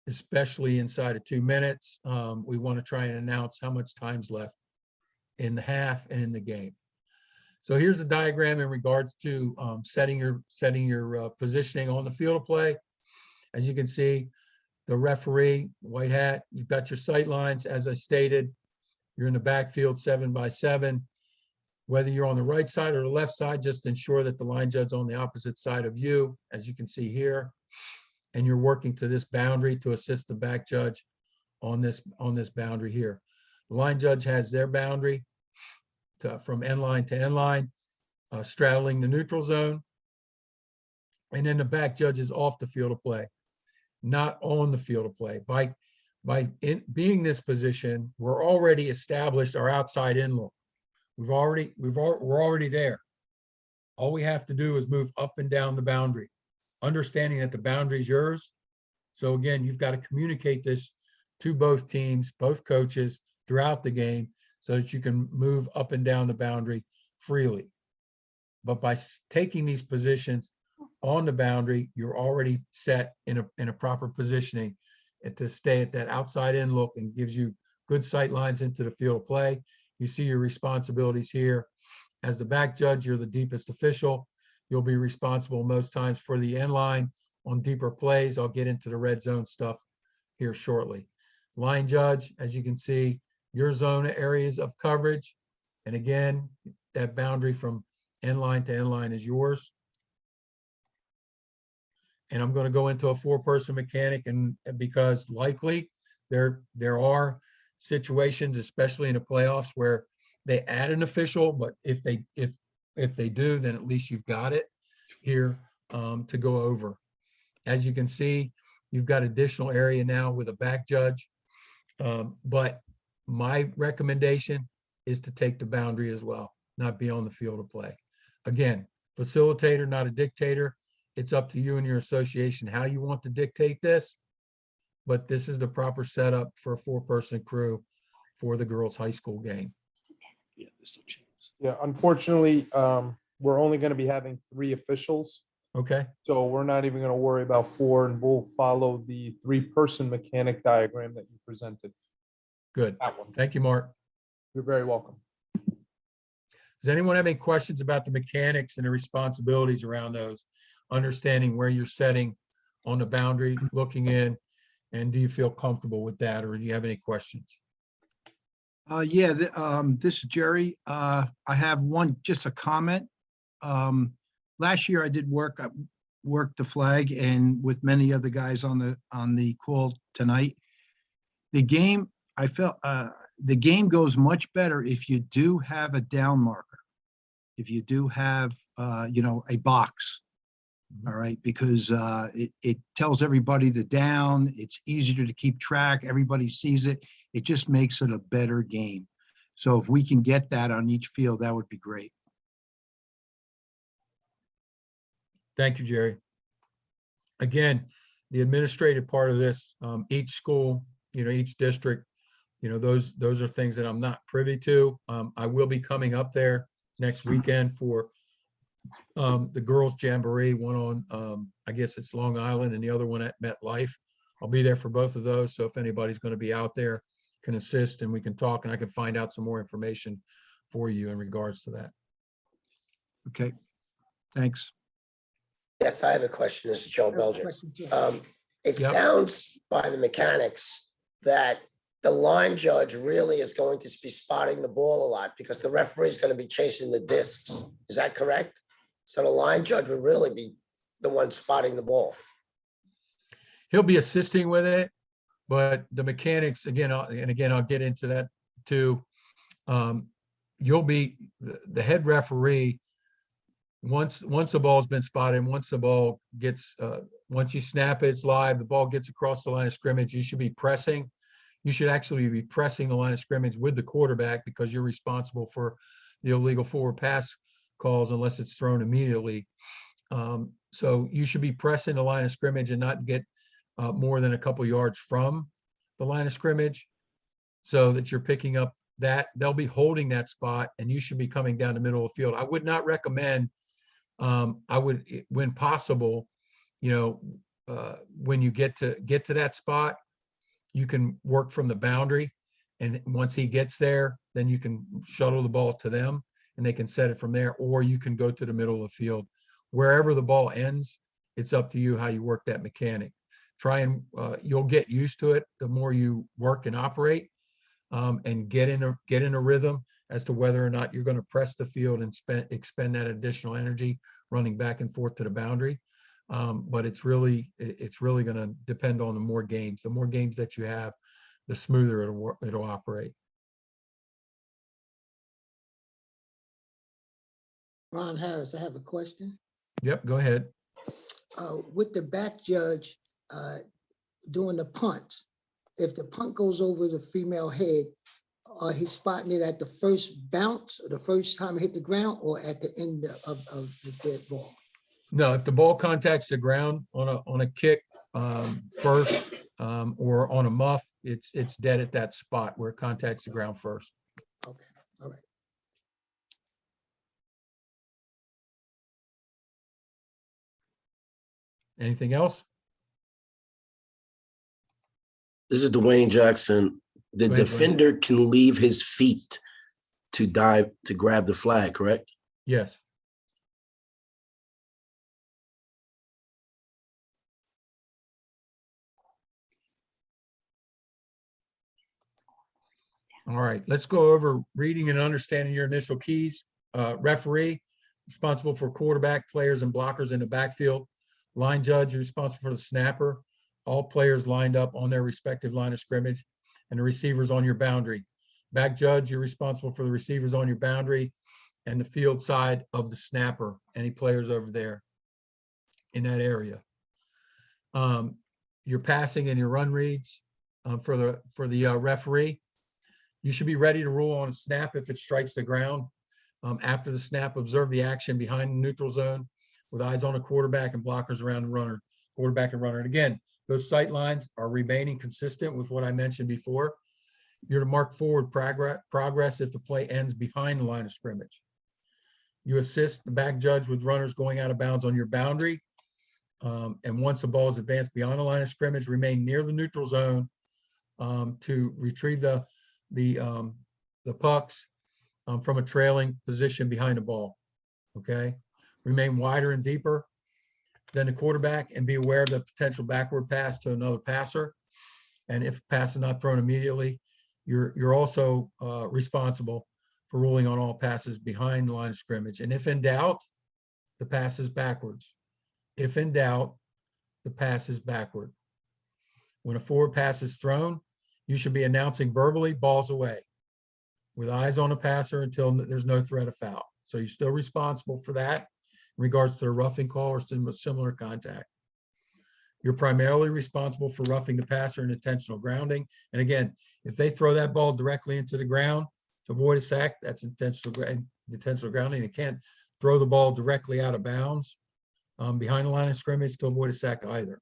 especially inside of 2 minutes. We want to try and announce how much time's left in the half and in the game. So here's a diagram in regards to setting your positioning on the field of play. As you can see, the referee, white hat, you've got your sight lines. As I stated, you're in the backfield 7 by 7. Whether you're on the right side or the left side, just ensure that the line judge on the opposite side of you, as you can see here, and you're working to this boundary to assist the back judge on this boundary here. The line judge has their boundary from end line to end line, straddling the neutral zone, and then the back judge is off the field of play, not on the field of play. By being this position, we're already established our outside in look. We're already there. All we have to do is move up and down the boundary, understanding that the boundary is yours. So again, you've got to communicate this to both teams, both coaches throughout the game so that you can move up and down the boundary freely. But by taking these positions on the boundary, you're already set in a proper positioning to stay at that outside in look and gives you good sight lines into the field of play. You see your responsibilities here. As the back judge, you're the deepest official. You'll be responsible most times for the end line on deeper plays. I'll get into the red zone stuff here shortly. Line judge, as you can see, your zone areas of coverage. And again, that boundary from end line to end line is yours. And I'm going to go into a 4-person mechanic, and because likely there are situations, especially in the playoffs, where they add an official, but if they do, then at least you've got it here to go over. As you can see, you've got additional area now with a back judge, but my recommendation is to take the boundary as well, not be on the field of play. Again, facilitator, not a dictator. It's up to you and your association how you want to dictate this, but this is the proper setup for a 4-person crew for the girls' high school game. Yeah, there's no chance. Yeah, unfortunately, we're only going to be having 3 officials Okay, So we're not even gonna worry about 4, and we'll follow the 3-person mechanic diagram that you presented. good. That one. Thank you, Mark. You're very welcome. Does anyone have any questions about the mechanics and the responsibilities around those? Understanding where you're setting on the boundary, looking in, and do you feel comfortable with that, or do you have any questions? Yeah, this is Jerry. I have just a comment. Last year I did I worked the flag and with many other guys on the call tonight. The game, I felt, the game goes much better if you do have a down marker. If you do have, a box. All right, because it tells everybody the down, it's easier to keep track, everybody sees it. It just makes it a better game. So if we can get that on each field, that would be great. Thank you, Jerry. Again, the administrative part of this, each school, each district, those are things that I'm not privy to. I will be coming up there next weekend for the girls jamboree, one on, I guess it's Long Island and the other one at MetLife. I'll be there for both of those. So if anybody's going to be out there, can assist and we can talk and I can find out some more information for you in regards to that. Okay, thanks. Yes, I have a question. This is Joe Belger. It Yep. sounds by the mechanics that the line judge really is going to be spotting the ball a lot because the referee is going to be chasing the discs. Is that correct? So the line judge would really be the one spotting the ball. He'll be assisting with it, but the mechanics, again, I'll get into that too. You'll be the head referee. Once the ball's been spotted, once the ball gets, once you snap it, it's live, the ball gets across the line of scrimmage, you should be pressing. You should actually be pressing the line of scrimmage with the quarterback because you're responsible for the illegal forward pass calls unless it's thrown immediately. So you should be pressing the line of scrimmage and not get more than a couple yards from the line of scrimmage so that you're picking up that. They'll be holding that spot and you should be coming down the middle of the field. I would not recommend, I would, when possible, when you get to that spot, you can work from the boundary. And once he gets there, then you can shuttle the ball to them and they can set it from there, or you can go to the middle of the field. Wherever the ball ends, it's up to you how you work that mechanic. Try and you'll get used to it the more you work and operate, and get in a rhythm as to whether or not you're going to press the field and expend that additional energy running back and forth to the boundary. But it's really going to depend on the more games. The more games that you have, the smoother it'll operate. Ron Harris, I have a question. Yep, go ahead. With the back judge doing the punt, if the punt goes over the female head, he's spotting it at the first bounce or the first time it hit the ground or at the end of the dead ball? No, if the ball contacts the ground on a kick first, or on a muff, it's dead at that spot where it contacts the ground first. Okay, all right. Anything else? This is Dwayne Jackson. The Go ahead, Dwayne. defender can leave his feet to dive to grab the flag, correct? Yes. All right, let's go over reading and understanding your initial keys. Referee, responsible for quarterback, players, and blockers in the backfield. Line judge, responsible for the snapper. All players lined up on their respective line of scrimmage, and the receivers on your boundary. Back judge, you're responsible for the receivers on your boundary and the field side of the snapper. Any players over there in that area. Your passing and your run reads for the referee. You should be ready to rule on a snap if it strikes the ground. After the snap, observe the action behind the neutral zone with eyes on the quarterback and blockers around the runner, quarterback and runner. And again, those sight lines are remaining consistent with what I mentioned before. You're to mark forward progress if the play ends behind the line of scrimmage. You assist the back judge with runners going out of bounds on your boundary. And once the ball is advanced beyond the line of scrimmage, remain near the neutral zone to retrieve the pucks from a trailing position behind the ball. Okay, remain wider and deeper than the quarterback and be aware of the potential backward pass to another passer. And if pass is not thrown immediately, you're also responsible for ruling on all passes behind the line of scrimmage. And if in doubt, the pass is backwards. If in doubt, the pass is backward. When a forward pass is thrown, you should be announcing verbally, balls away, with eyes on the passer until there's no threat of foul. So you're still responsible for that in regards to a roughing call or similar contact. You're primarily responsible for roughing the passer and intentional grounding. And again, if they throw that ball directly into the ground to avoid a sack, that's intentional grounding. They can't throw the ball directly out of bounds behind the line of scrimmage to avoid a sack either.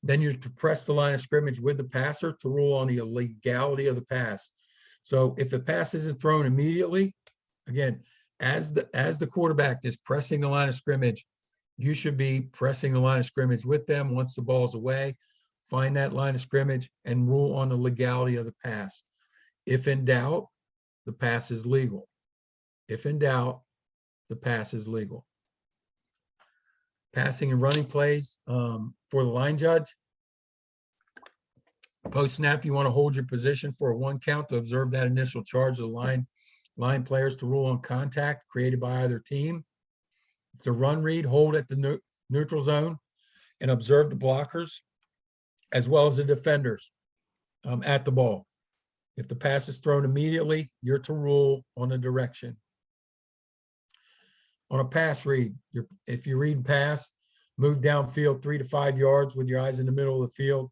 Then you're to press the line of scrimmage with the passer to rule on the legality of the pass. So if the pass isn't thrown immediately, again, as the quarterback is pressing the line of scrimmage, you should be pressing the line of scrimmage with them once the ball's away. Find that line of scrimmage and rule on the legality of the pass. If in doubt, the pass is legal. If in doubt, the pass is legal. Passing and running plays for the line judge. Post snap, you want to hold your position for a 1 count to observe that initial charge of the line players to rule on contact created by either team. If it's a run read, hold at the neutral zone and observe the blockers as well as the defenders at the ball. If the pass is thrown immediately, you're to rule on the direction. On a pass read, if you read pass, move downfield 3 to 5 yards with your eyes in the middle of the field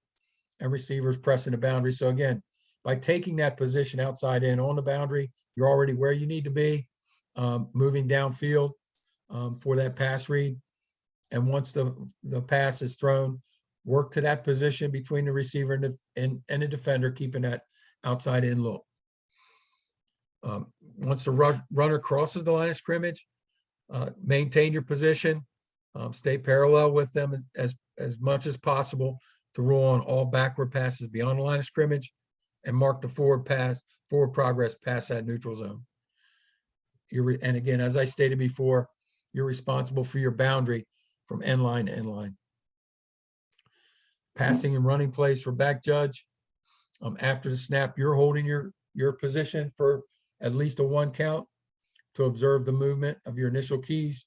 and receivers pressing the boundary. So again, by taking that position outside in on the boundary, you're already where you need to be, moving downfield for that pass read. And once the pass is thrown, work to that position between the receiver and the defender, keeping that outside in look. Once the runner crosses the line of scrimmage, maintain your position, stay parallel with them as much as possible to rule on all backward passes beyond the line of scrimmage and mark the forward progress past that neutral zone. And again, as I stated before, you're responsible for your boundary from end line to end line. Passing and running plays for back judge. After the snap, you're holding your position for at least a 1 count to observe the movement of your initial keys.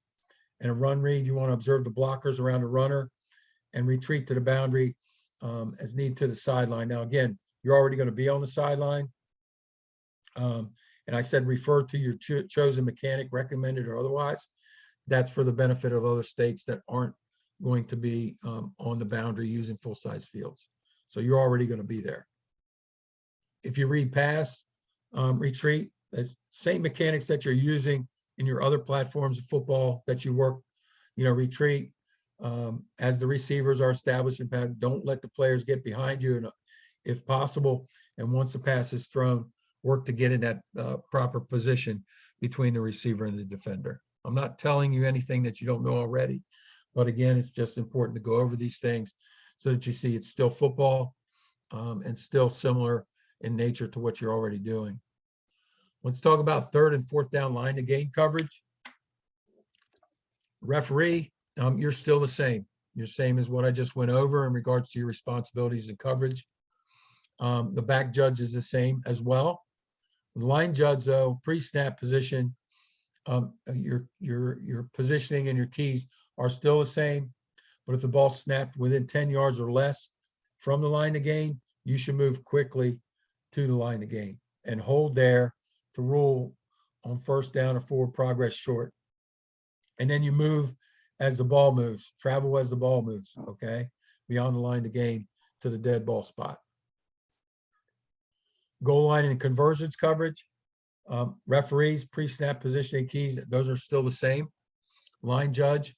And a run read, you want to observe the blockers around the runner and retreat to the boundary as needed to the sideline. Now, again, you're already going to be on the sideline. And I said, refer to your chosen mechanic, recommended or otherwise. That's for the benefit of other states that aren't going to be on the boundary using full-size fields. So you're already going to be there. If you read pass, retreat, it's same mechanics that you're using in your other platforms of football that you work, retreat as the receivers are established in pass. Don't let the players get behind you, and if possible. And once the pass is thrown, work to get in that proper position between the receiver and the defender. I'm not telling you anything that you don't know already, but again, it's just important to go over these things so that you see it's still football and still similar in nature to what you're already doing. Let's talk about 3rd and 4th down line to gain coverage. Referee, you're still the same. You're same as what I just went over in regards to your responsibilities and coverage. The back judge is the same as well. The line judge, though, pre-snap position, your positioning and your keys are still the same. But if the ball snapped within 10 yards or less from the line to gain, you should move quickly to the line to gain and hold there to rule on 1st down or forward progress short. And then you move as the ball moves, travel as the ball moves, okay? Beyond the line to gain to the dead ball spot. Goal line and conversions coverage. Referees, pre-snap positioning keys, those are still the same. Line judge,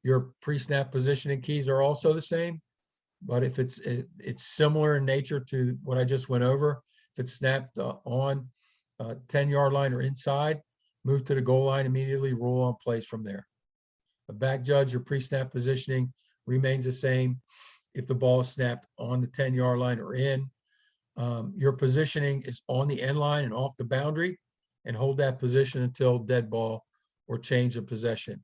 your pre-snap positioning keys are also the same. But if it's similar in nature to what I just went over, if it's snapped on 10-yard line or inside, move to the goal line immediately, rule on plays from there. The back judge, your pre-snap positioning remains the same. If the ball is snapped on the 10-yard line or in, your positioning is on the end line and off the boundary, and hold that position until dead ball or change of possession.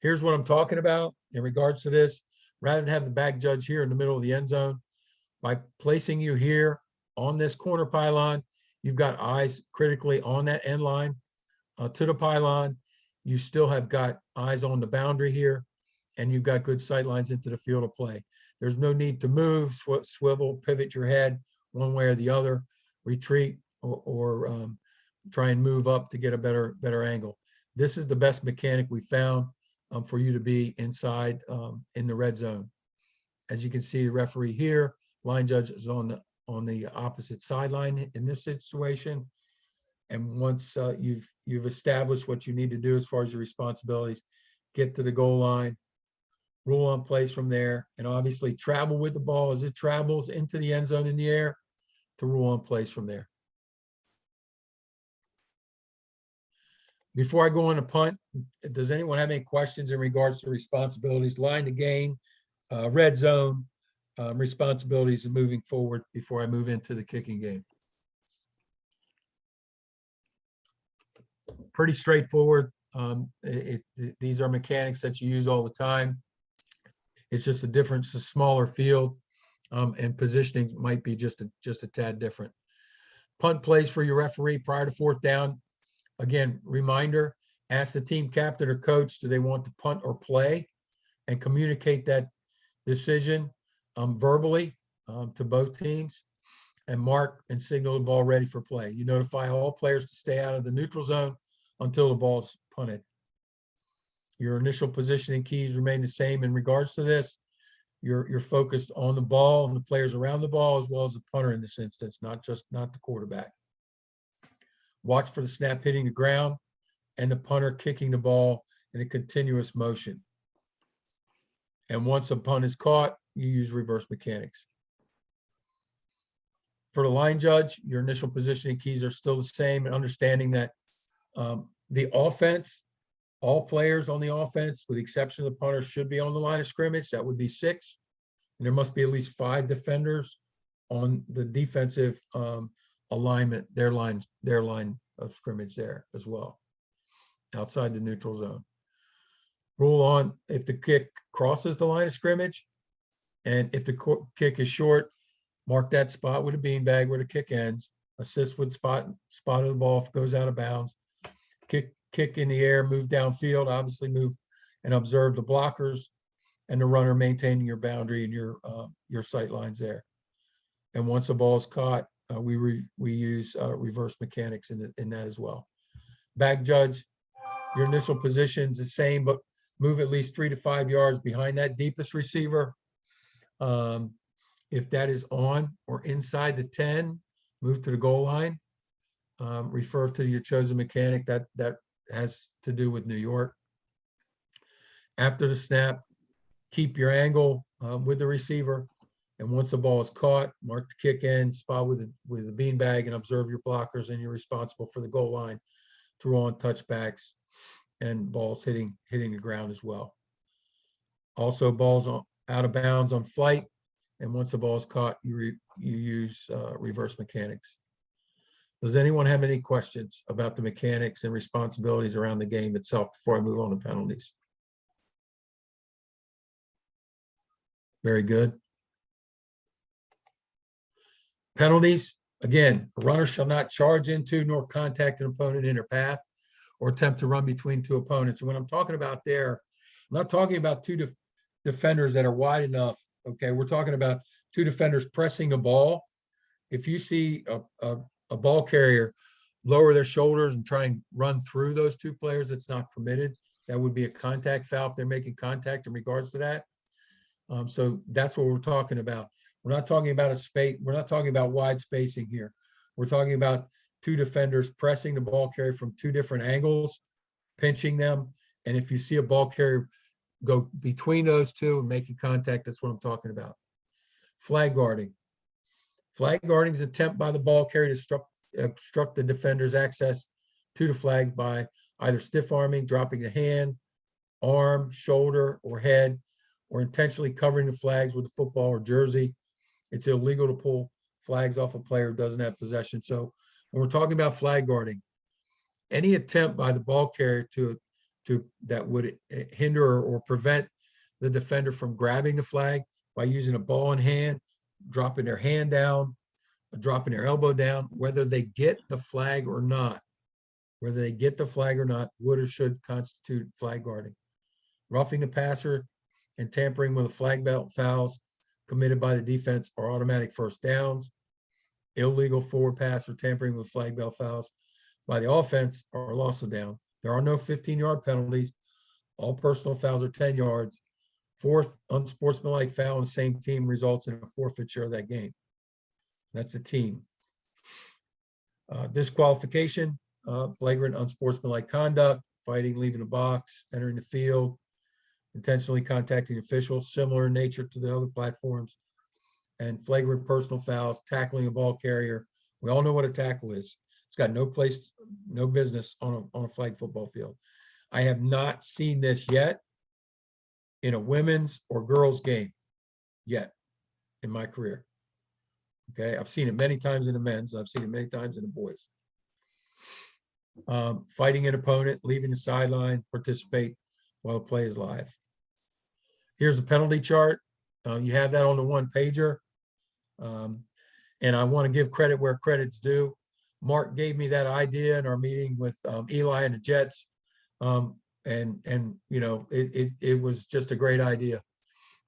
Here's what I'm talking about in regards to this. Rather than have the back judge here in the middle of the end zone, by placing you here on this corner pylon, you've got eyes critically on that end line to the pylon. You still have got eyes on the boundary here, and you've got good sight lines into the field of play. There's no need to move, swivel, pivot your head one way or the other, retreat, or try and move up to get a better angle. This is the best mechanic we found for you to be inside in the red zone. As you can see, the referee here, line judge is on the opposite sideline in this situation. And once you've established what you need to do as far as your responsibilities, get to the goal line, rule on plays from there, and obviously travel with the ball as it travels into the end zone in the air to rule on plays from there. Before I go on to punt, does anyone have any questions in regards to responsibilities, line to gain, red zone, responsibilities of moving forward before I move into the kicking game? Pretty straightforward. These are mechanics that you use all the time. It's just a difference, a smaller field, and positioning might be just a tad different. Punt plays for your referee prior to fourth down. Again, reminder, ask the team captain or coach, do they want to punt or play, and communicate that decision verbally to both teams, and mark and signal the ball ready for play. You notify all players to stay out of the neutral zone until the ball's punted. Your initial positioning keys remain the same in regards to this. You're focused on the ball and the players around the ball, as well as the punter in this instance, not the quarterback. Watch for the snap hitting the ground and the punter kicking the ball in a continuous motion. And once a punt is caught, you use reverse mechanics. For the line judge, your initial positioning keys are still the same, and understanding that the offense, all players on the offense, with the exception of the punter, should be on the line of scrimmage. That would be 6. And there must be at least 5 defenders on the defensive alignment, their line of scrimmage there as well, outside the neutral zone. Rule on if the kick crosses the line of scrimmage, and if the kick is short, mark that spot with a beanbag where the kick ends. Assist with spot of the ball if it goes out of bounds. Kick in the air, move downfield, obviously move and observe the blockers and the runner maintaining your boundary and your sight lines there. And once the ball is caught, we use reverse mechanics in that as well. Back judge, your initial position is the same, but move at least 3 to 5 yards behind that deepest receiver. If that is on or inside the 10, move to the goal line. Refer to your chosen mechanic. That has to do with New York. After the snap, keep your angle with the receiver. And once the ball is caught, mark the kick end, spot with a beanbag, and observe your blockers, and you're responsible for the goal line to roll on touchbacks and balls hitting the ground as well. Also, balls out of bounds on flight, and once the ball is caught, you use reverse mechanics. Does anyone have any questions about the mechanics and responsibilities around the game itself before I move on to penalties? Very good. Penalties, again, a runner shall not charge into nor contact an opponent in their path or attempt to run between 2 opponents. And when I'm talking about there, I'm not talking about 2 defenders that are wide enough. Okay, we're talking about 2 defenders pressing the ball. If you see a ball carrier lower their shoulders and try and run through those 2 players, that's not permitted. That would be a contact foul if they're making contact in regards to that. So that's what we're talking about. We're not talking about a space. We're not talking about wide spacing here. We're talking about 2 defenders pressing the ball carrier from 2 different angles, pinching them. And if you see a ball carrier go between those 2 and making contact, that's what I'm talking about. Flag guarding. Flag guarding is an attempt by the ball carrier to obstruct the defender's access to the flag by either stiff arming, dropping the hand, arm, shoulder, or head, or intentionally covering the flags with a football or jersey. It's illegal to pull flags off a player who doesn't have possession. So when we're talking about flag guarding, any attempt by the ball carrier to that would hinder or prevent the defender from grabbing the flag by using a ball in hand, dropping their hand down, dropping their elbow down, whether they get the flag or not, would or should constitute flag guarding. Roughing the passer and tampering with the flag belt fouls committed by the defense are automatic first downs. Illegal forward pass or tampering with flag belt fouls by the offense are loss of down. There are no 15-yard penalties. All personal fouls are 10 yards. Fourth unsportsmanlike foul on the same team results in a forfeiture of that game. That's the team. Disqualification, flagrant unsportsmanlike conduct, fighting, leaving the box, entering the field, intentionally contacting officials, similar in nature to the other platforms, and flagrant personal fouls, tackling a ball carrier. We all know what a tackle is. It's got no place, no business on a flag football field. I have not seen this yet in a women's or girls game yet in my career. Okay, I've seen it many times in the men's. I've seen it many times in the boys. Fighting an opponent, leaving the sideline, participate while the play is live. Here's a penalty chart. You have that on the one pager. And I want to give credit where credit's due. Mark gave me that idea in our meeting with Eli and the Jets. And you know, it was just a great idea.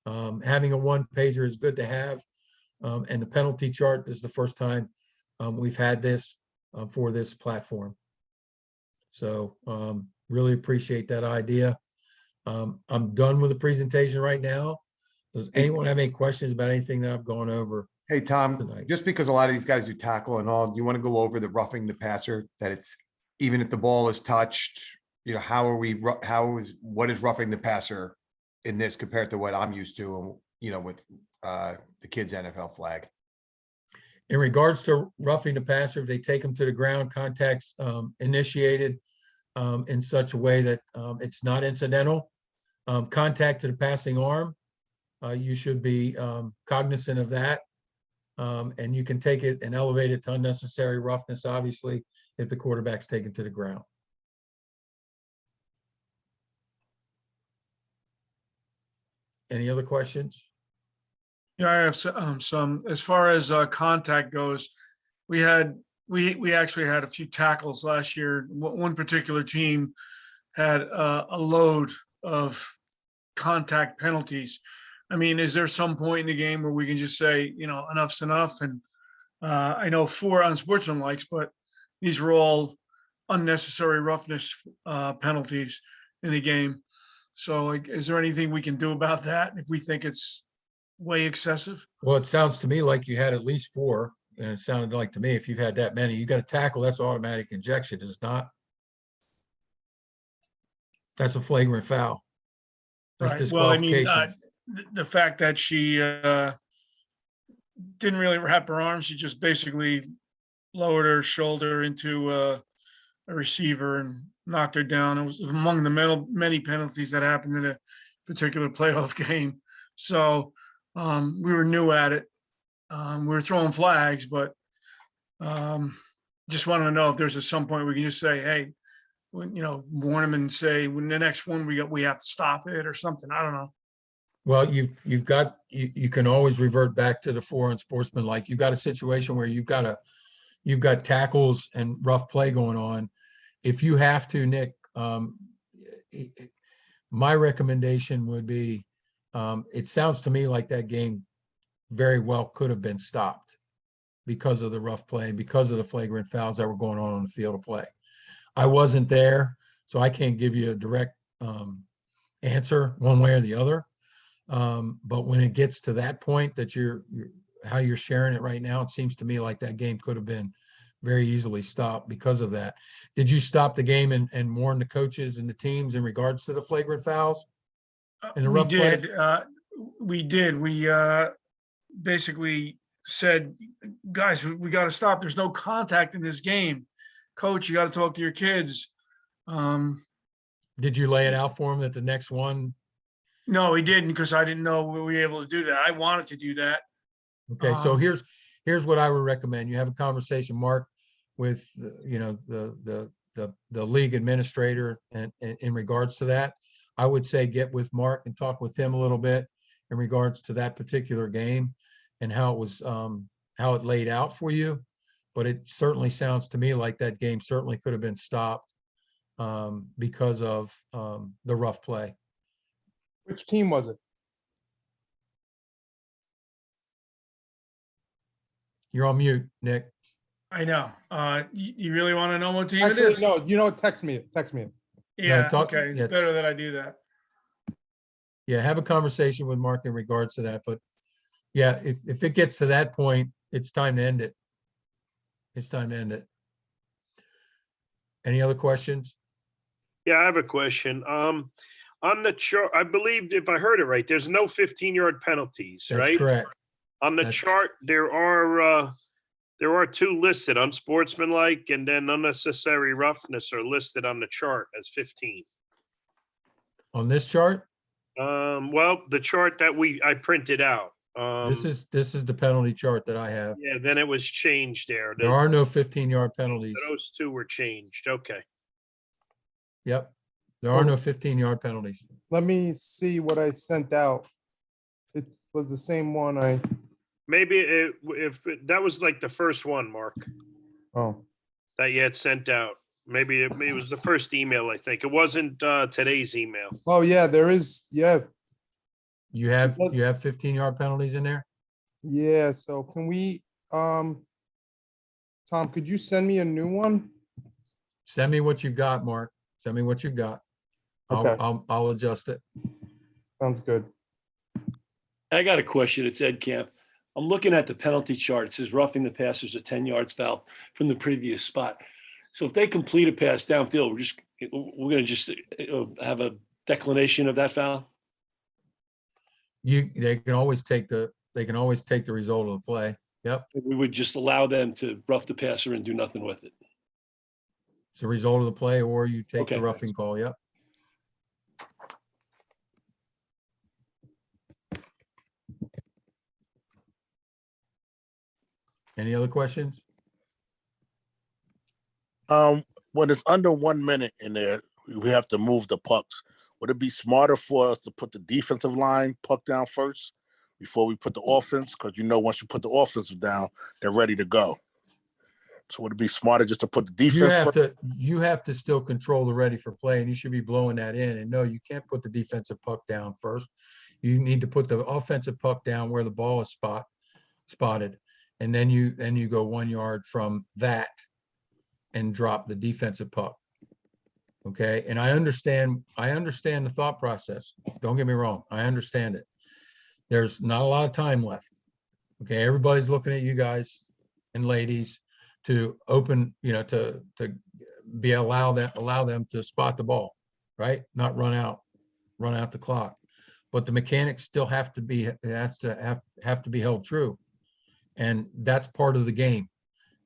Having a one pager is good to have. And the penalty chart is the first time we've had this for this platform. So really appreciate that idea. I'm done with the presentation right now. Does anyone have any questions about anything that I've gone over? Hey, Tom, tonight? just because a lot of these guys do tackle and all, do you want to go over the roughing the passer, that it's even if the ball is touched, you know, what is roughing the passer in this compared to what I'm used to, you know, with the kids' NFL flag? In regards to roughing the passer, if they take them to the ground, contacts initiated in such a way that it's not incidental. Contact to the passing arm, you should be cognizant of that. And you can take it and elevate it to unnecessary roughness, obviously, if the quarterback's taken to the ground. Any other questions? Yeah, I have some. As far as contact goes, we actually had a few tackles last year. One particular team had a load of contact penalties. I mean, is there some point in the game where we can just say, you know, enough's enough? And I know 4 unsportsmanlikes, but these were all unnecessary roughness penalties in the game. So, like, is there anything we can do about that if we think it's way excessive? Well, it sounds to me like you had at least 4, and it sounded like to me, if you've had that many, you got to tackle, that's automatic injection, is it not? That's a flagrant foul. That's Right. Well, I mean, disqualification. the fact that she didn't really wrap her arms, she just basically lowered her shoulder into a receiver and knocked her down. It was among the many penalties that happened in a particular playoff game. So we were new at it. We were throwing flags, but just wanted to know if there's at some point we can just say, hey, you know, warn them and say, when the next one we have to stop it or something. I don't know. Well, you can always revert back to the 4 unsportsmanlike. You've got a situation where you've got tackles and rough play going on. If you have to, Nick, my recommendation would be, it sounds to me like that game very well could have been stopped because of the rough play, because of the flagrant fouls that were going on the field of play. I wasn't there, so I can't give you a direct answer one way or the other. But when it gets to that point that how you're sharing it right now, it seems to me like that game could have been very easily stopped because of that. Did you stop the game and warn the coaches and the teams in regards to the flagrant fouls and the rough play? We did. We basically said, guys, we got to stop. There's no contact in this game. Coach, you got to talk to your kids. Did you lay it out for him that the next one? No, he didn't, because I didn't know we were able to do that. I wanted to do that. Okay, so Um, here's what I would recommend. You have a conversation, Mark, with, the league administrator and in regards to that. I would say get with Mark and talk with him a little bit in regards to that particular game and how it was, how it laid out for you. But it certainly sounds to me like that game certainly could have been stopped because of the rough play. Which team was it? You're on mute, Nick. I know. You really want to know what team it Actually, is? no, you know, what? Text me it. Text me it. Yeah, talk- okay. It's yeah. better that I do that. Yeah, have a conversation with Mark in regards to that, but yeah, if it gets to that point, it's time to end it. It's time to end it. Any other questions? Yeah, I have a question. On the chart, I believe if I heard it right, there's no 15-yard penalties, That's right? correct. On the That's- chart, there are two listed, unsportsmanlike and then unnecessary roughness are listed on the chart as 15. On this chart, Well, the chart that I printed out. this is the penalty chart that I have. Yeah, then it was changed there. There are no 15-yard penalties. Those two were changed. Okay. Yep. There are no 15-yard penalties. Let me see what I sent out. It was the same one Maybe that was like the first one, Mark, oh, that you had sent out. Maybe it was the first email, I think. It wasn't today's email. oh, yeah, there is, yeah, You have was- 15-yard penalties in there? yeah, so can we, Tom, could you send me a new one? Send me what you've got, Mark. Send me what you've got. Okay. I'll adjust it. Sounds good. I got a question. It's Ed Camp. I'm looking at the penalty chart. It says roughing the passers at 10 yards foul from the previous spot. So if they complete a pass downfield, we're going to just have a declination of that foul. They can always take the result of the play. Yep. We would just allow them to rough the passer and do nothing with it. It's a result of the play, or you take the Okay. roughing call. Yep. Any other questions? When it's under 1 minute in there, we have to move the pucks. Would it be smarter for us to put the defensive line puck down first before we put the offense? Because once you put the offensive down, they're ready to go. So would it be smarter just to put the defense first? You have to still control the ready for play, and you should be blowing that in. And no, you can't put the defensive puck down first. You need to put the offensive puck down where the ball is spotted. And then you go 1 yard from that and drop the defensive puck. Okay. And I understand the thought process. Don't get me wrong. I understand it. There's not a lot of time left. Okay. Everybody's looking at you guys and ladies to open, to allow them to spot the ball, right? Not run out the clock. But the mechanics still have to be held true. And that's part of the game.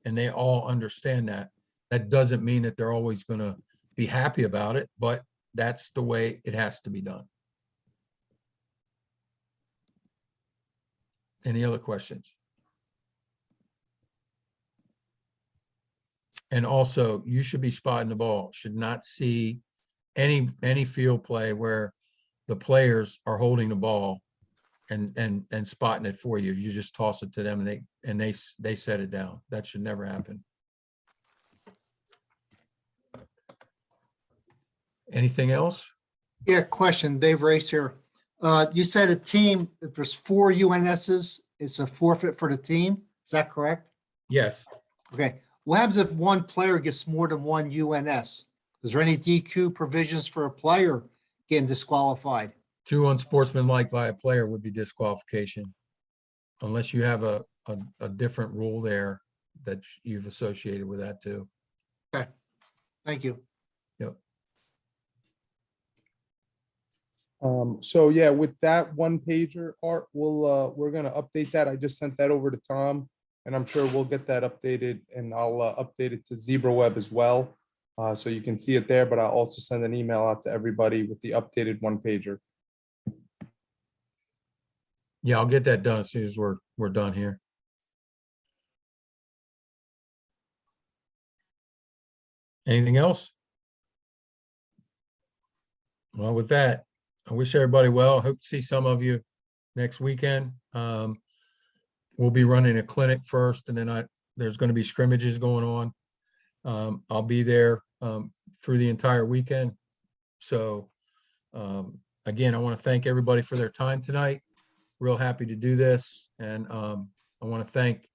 And they all understand that. That doesn't mean that they're always going to be happy about it, but that's the way it has to be done. Any other questions? And also, you should be spotting the ball. Should not see any field play where the players are holding the ball and spotting it for you. You just toss it to them and they set it down. That should never happen. Anything else? Yeah, question, Dave Race here. You said a team, if there's 4 UNSs, it's a forfeit for the team. Is that correct? Yes. Okay. What happens if one player gets more than 1 UNS? Is there any DQ provisions for a player getting disqualified? 2 unsportsmanlike by a player would be disqualification. Unless you have a different rule there that you've associated with that too. Okay. Thank you. Yep. So yeah, with that one pager, Art, we're gonna update that. I just sent that over to Tom. And I'm sure we'll get that updated and I'll update it to Zebra Web as well. So you can see it there, but I'll also send an email out to everybody with the updated one pager. Yeah, I'll get that done as soon as we're done here. Anything else? Well, with that, I wish everybody well. Hope to see some of you next weekend. We'll be running a clinic first, and then there's going to be scrimmages going on. I'll be there through the entire weekend. So again, I want to thank everybody for their time tonight. Real happy to do this, and I want to thank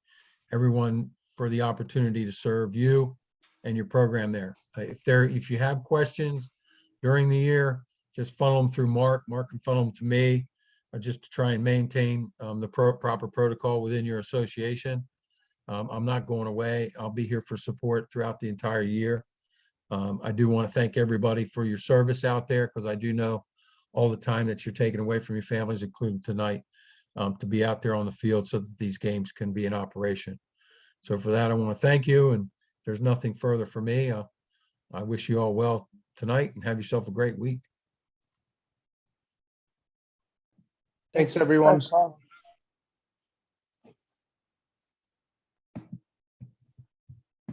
everyone for the opportunity to serve you and your program there. If you have questions during the year, just funnel them through Mark. Mark can funnel them to me, just to try and maintain the proper protocol within your association. I'm not going away. I'll be here for support throughout the entire year. I do want to thank everybody for your service out there, because I do know all the time that you're taking away from your families, including tonight, to be out there on the field so that these games can be in operation. So for that, I want to thank you. And if there's nothing further for me, I wish you all well tonight and have yourself a great week. Thanks, everyone.